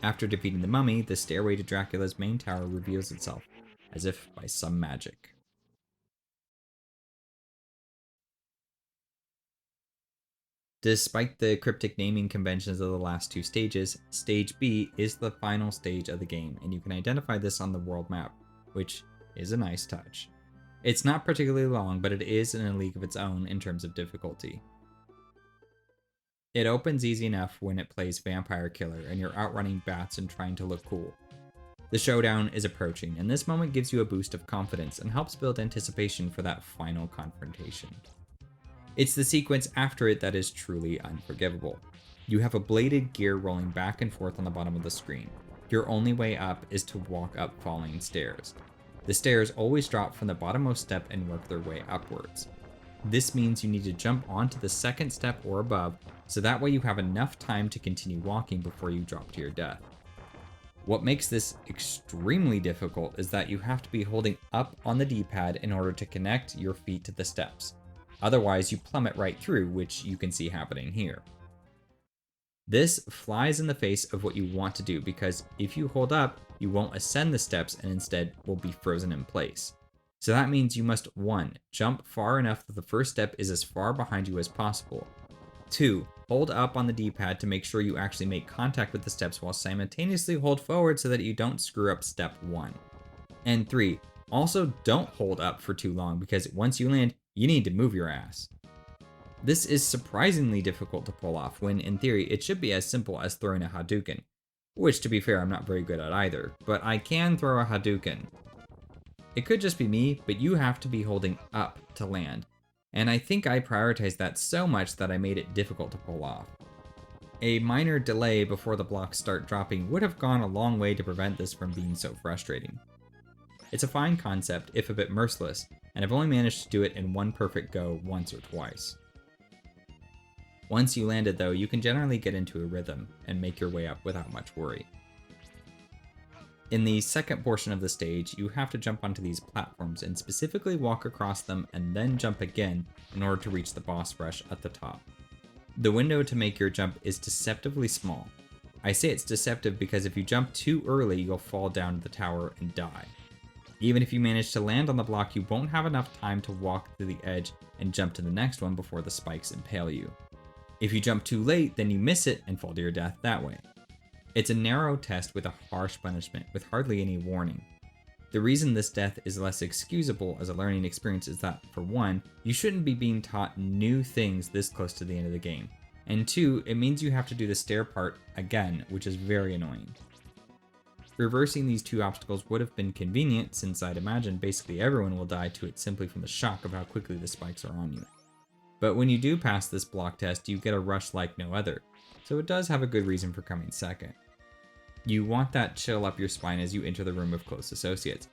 After defeating the mummy, the stairway to Dracula's main tower reveals itself, as if by some magic. Despite the cryptic naming conventions of the last two stages, Stage B is the final stage of the game, and you can identify this on the world map, which is a nice touch. It's not particularly long, but it is in a league of its own in terms of difficulty. It opens easy enough when it plays Vampire Killer and you're outrunning bats and trying to look cool. The showdown is approaching, and this moment gives you a boost of confidence and helps build anticipation for that final confrontation. It's the sequence after it that is truly unforgivable. You have a bladed gear rolling back and forth on the bottom of the screen. Your only way up is to walk up falling stairs. The stairs always drop from the bottommost step and work their way upwards. This means you need to jump onto the second step or above, so that way you have enough time to continue walking before you drop to your death. What makes this extremely difficult is that you have to be holding up on the D-pad in order to connect your feet to the steps. Otherwise, you plummet right through, which you can see happening here. This flies in the face of what you want to do because if you hold up, you won't ascend the steps and instead will be frozen in place. So that means you must 1. Jump far enough that the first step is as far behind you as possible. 2. Hold up on the D-pad to make sure you actually make contact with the steps while simultaneously hold forward so that you don't screw up step 1. And 3. Also don't hold up for too long because once you land, you need to move your ass. This is surprisingly difficult to pull off when, in theory, it should be as simple as throwing a Hadouken. Which, to be fair, I'm not very good at either, but I can throw a Hadouken. It could just be me, but you have to be holding up to land. And I think I prioritized that so much that I made it difficult to pull off. A minor delay before the blocks start dropping would have gone a long way to prevent this from being so frustrating. It's a fine concept, if a bit merciless, and I've only managed to do it in one perfect go once or twice. Once you land it though, you can generally get into a rhythm and make your way up without much worry. In the second portion of the stage, you have to jump onto these platforms and specifically walk across them and then jump again in order to reach the boss rush at the top. The window to make your jump is deceptively small. I say it's deceptive because if you jump too early, you'll fall down to the tower and die. Even if you manage to land on the block, you won't have enough time to walk to the edge and jump to the next one before the spikes impale you. If you jump too late, then you miss it and fall to your death that way. It's a narrow test with a harsh punishment, with hardly any warning. The reason this death is less excusable as a learning experience is that, for one, you shouldn't be being taught new things this close to the end of the game, and two, it means you have to do the stair part again, which is very annoying. Reversing these two obstacles would have been convenient, since I'd imagine basically everyone will die to it simply from the shock of how quickly the spikes are on you. But when you do pass this block test, you get a rush like no other, so it does have a good reason for coming second. You want that chill up your spine as you enter the room of close associates.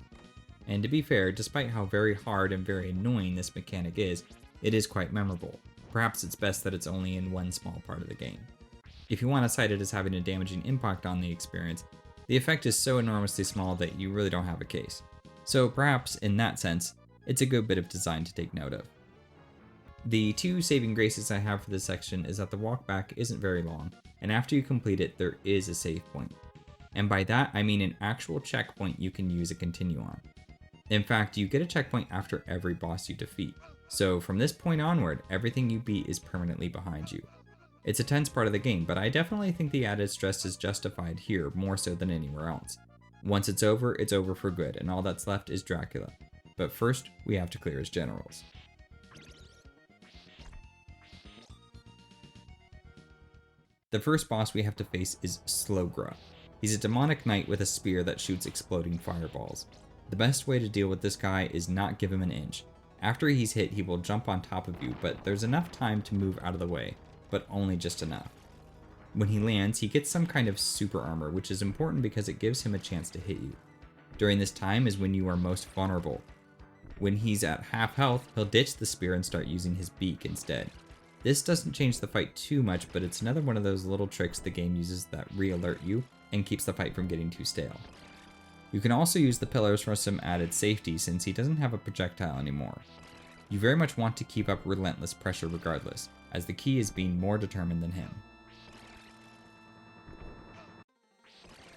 And to be fair, despite how very hard and very annoying this mechanic is, it is quite memorable. Perhaps it's best that it's only in one small part of the game. If you want to cite it as having a damaging impact on the experience, the effect is so enormously small that you really don't have a case. So perhaps, in that sense, it's a good bit of design to take note of. The two saving graces I have for this section is that the walk back isn't very long, and after you complete it, there is a save point. And by that, I mean an actual checkpoint you can use a continue on. In fact, you get a checkpoint after every boss you defeat, so from this point onward, everything you beat is permanently behind you. It's a tense part of the game, but I definitely think the added stress is justified here more so than anywhere else. Once it's over for good, and all that's left is Dracula. But first, we have to clear his generals. The first boss we have to face is Slogra. He's a demonic knight with a spear that shoots exploding fireballs. The best way to deal with this guy is not give him an inch. After he's hit, he will jump on top of you, but there's enough time to move out of the way, but only just enough. When he lands, he gets some kind of super armor, which is important because it gives him a chance to hit you. During this time is when you are most vulnerable. When he's at half health, he'll ditch the spear and start using his beak instead. This doesn't change the fight too much, but it's another one of those little tricks the game uses that re-alert you and keeps the fight from getting too stale. You can also use the pillars for some added safety since he doesn't have a projectile anymore. You very much want to keep up relentless pressure regardless, as the key is being more determined than him.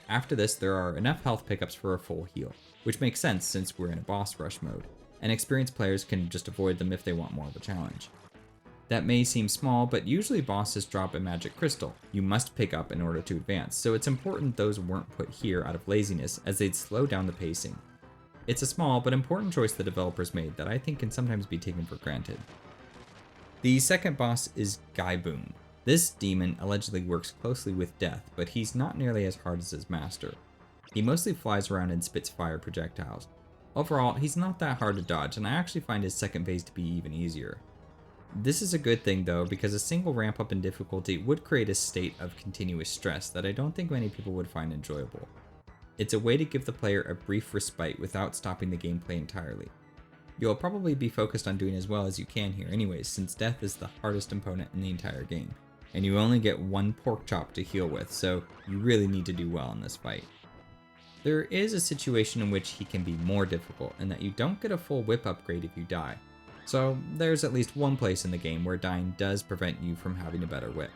After this, there are enough health pickups for a full heal, which makes sense since we're in a boss rush mode, and experienced players can just avoid them if they want more of a challenge. That may seem small, but usually bosses drop a magic crystal you must pick up in order to advance, so it's important those weren't put here out of laziness as they'd slow down the pacing. It's a small but important choice the developers made that I think can sometimes be taken for granted. The second boss is Gaiboon. This demon allegedly works closely with Death, but he's not nearly as hard as his master. He mostly flies around and spits fire projectiles. Overall, he's not that hard to dodge, and I actually find his second phase to be even easier. This is a good thing though, because a single ramp up in difficulty would create a state of continuous stress that I don't think many people would find enjoyable. It's a way to give the player a brief respite without stopping the gameplay entirely. You'll probably be focused on doing as well as you can here anyways, since Death is the hardest opponent in the entire game, and you only get one pork chop to heal with, so you really need to do well in this fight. There is a situation in which he can be more difficult, and that you don't get a full whip upgrade if you die. So there's at least one place in the game where dying does prevent you from having a better whip.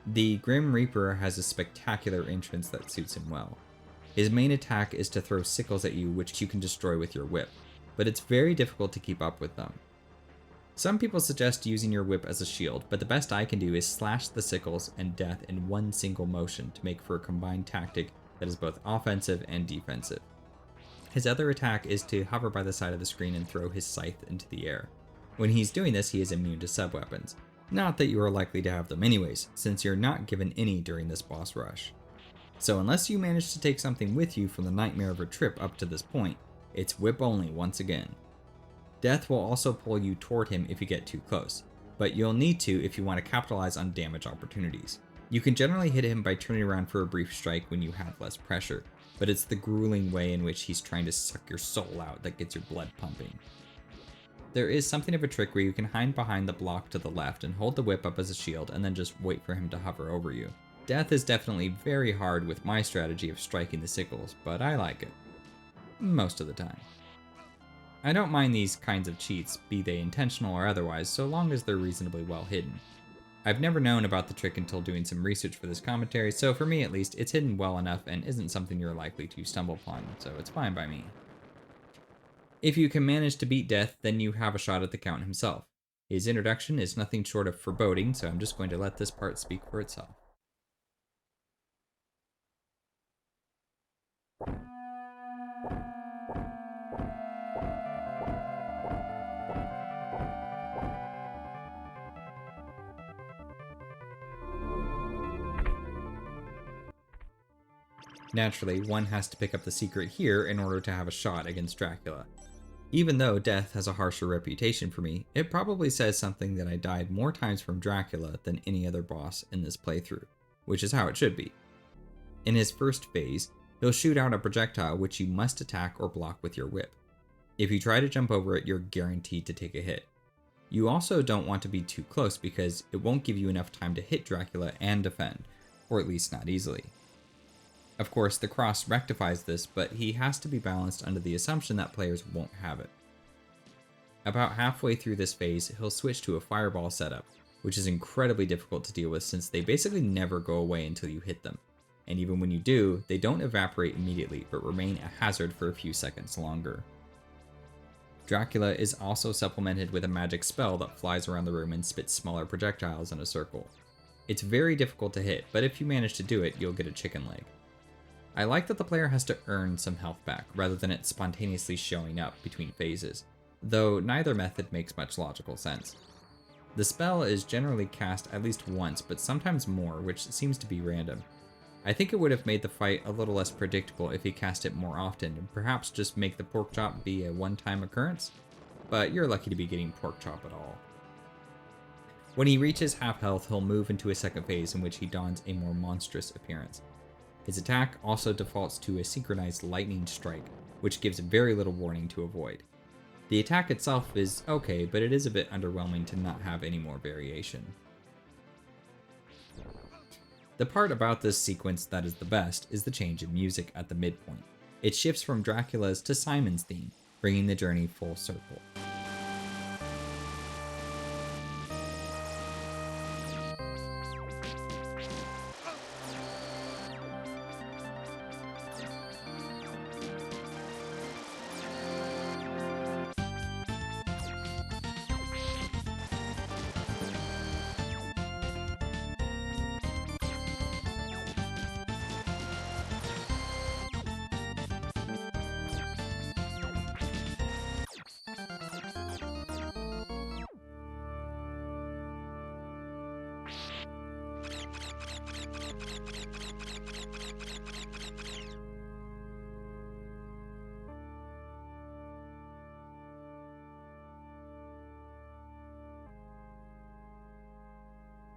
The Grim Reaper has a spectacular entrance that suits him well. His main attack is to throw sickles at you, which you can destroy with your whip, but it's very difficult to keep up with them. Some people suggest using your whip as a shield, but the best I can do is slash the sickles and Death in one single motion to make for a combined tactic that is both offensive and defensive. His other attack is to hover by the side of the screen and throw his scythe into the air. When he's doing this, he is immune to sub-weapons. Not that you are likely to have them anyways, since you're not given any during this boss rush. So unless you manage to take something with you from the nightmare of a trip up to this point, it's whip only once again. Death will also pull you toward him if you get too close, but you'll need to if you want to capitalize on damage opportunities. You can generally hit him by turning around for a brief strike when you have less pressure, but it's the grueling way in which he's trying to suck your soul out that gets your blood pumping. There is something of a trick where you can hide behind the block to the left and hold the whip up as a shield and then just wait for him to hover over you. Death is definitely very hard with my strategy of striking the sickles, but I like it. Most of the time. I don't mind these kinds of cheats, be they intentional or otherwise, so long as they're reasonably well hidden. I've never known about the trick until doing some research for this commentary, so for me at least, it's hidden well enough and isn't something you're likely to stumble upon, so it's fine by me. If you can manage to beat Death, then you have a shot at the Count himself. His introduction is nothing short of foreboding, so I'm just going to let this part speak for itself. Naturally, one has to pick up the secret here in order to have a shot against Dracula. Even though Death has a harsher reputation for me, it probably says something that I died more times from Dracula than any other boss in this playthrough, which is how it should be. In his first phase, he'll shoot out a projectile which you must attack or block with your whip. If you try to jump over it, you're guaranteed to take a hit. You also don't want to be too close because it won't give you enough time to hit Dracula and defend, or at least not easily. Of course, the cross rectifies this, but he has to be balanced under the assumption that players won't have it. About halfway through this phase, he'll switch to a fireball setup, which is incredibly difficult to deal with since they basically never go away until you hit them. And even when you do, they don't evaporate immediately, but remain a hazard for a few seconds longer. Dracula is also supplemented with a magic spell that flies around the room and spits smaller projectiles in a circle. It's very difficult to hit, but if you manage to do it, you'll get a chicken leg. I like that the player has to earn some health back, rather than it spontaneously showing up between phases, though neither method makes much logical sense. The spell is generally cast at least once, but sometimes more, which seems to be random. I think it would have made the fight a little less predictable if he cast it more often, and perhaps just make the pork chop be a one-time occurrence, but you're lucky to be getting pork chop at all. When he reaches half health, he'll move into a second phase in which he dons a more monstrous appearance. His attack also defaults to a synchronized lightning strike, which gives very little warning to avoid. The attack itself is okay, but it is a bit underwhelming to not have any more variation. The part about this sequence that is the best is the change in music at the midpoint. It shifts from Dracula's to Simon's theme, bringing the journey full circle.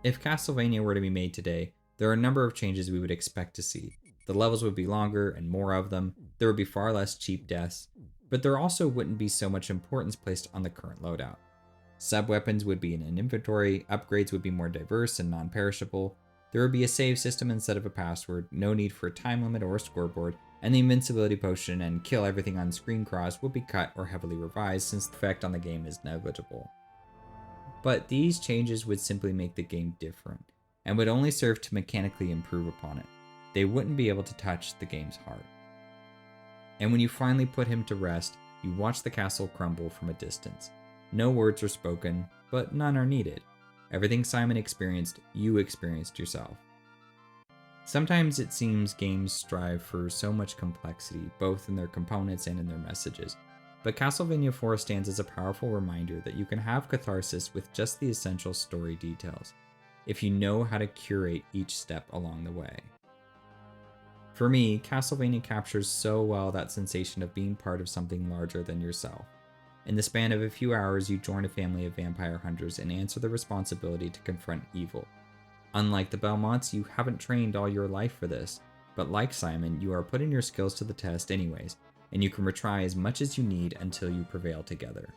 If Castlevania were to be made today, there are a number of changes we would expect to see. The levels would be longer and more of them, there would be far less cheap deaths, but there also wouldn't be so much importance placed on the current loadout. Sub-weapons would be in an inventory, upgrades would be more diverse and non-perishable, there would be a save system instead of a password, no need for a time limit or a scoreboard, and the invincibility potion and kill everything on screen cross would be cut or heavily revised since the effect on the game is negligible. But these changes would simply make the game different, and would only serve to mechanically improve upon it. They wouldn't be able to touch the game's heart. And when you finally put him to rest, you watch the castle crumble from a distance. No words are spoken, but none are needed. Everything Simon experienced, you experienced yourself. Sometimes it seems games strive for so much complexity, both in their components and in their messages. But Castlevania IV stands as a powerful reminder that you can have catharsis with just the essential story details, if you know how to curate each step along the way. For me, Castlevania captures so well that sensation of being part of something larger than yourself. In the span of a few hours, you join a family of vampire hunters and answer the responsibility to confront evil. Unlike the Belmonts, you haven't trained all your life for this, but like Simon, you are putting your skills to the test anyways, and you can retry as much as you need until you prevail together.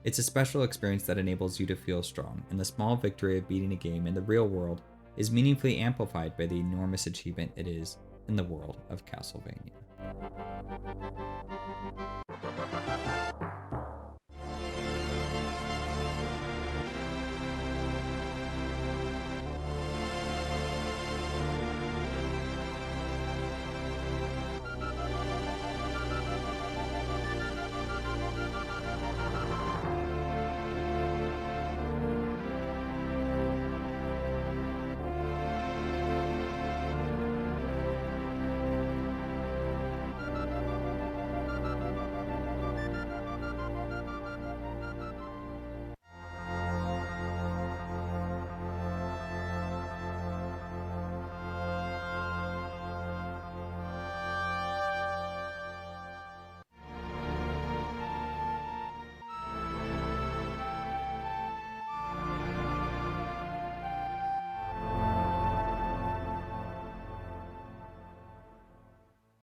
It's a special experience that enables you to feel strong, and the small victory of beating a game in the real world is meaningfully amplified by the enormous achievement it is in the world of Castlevania.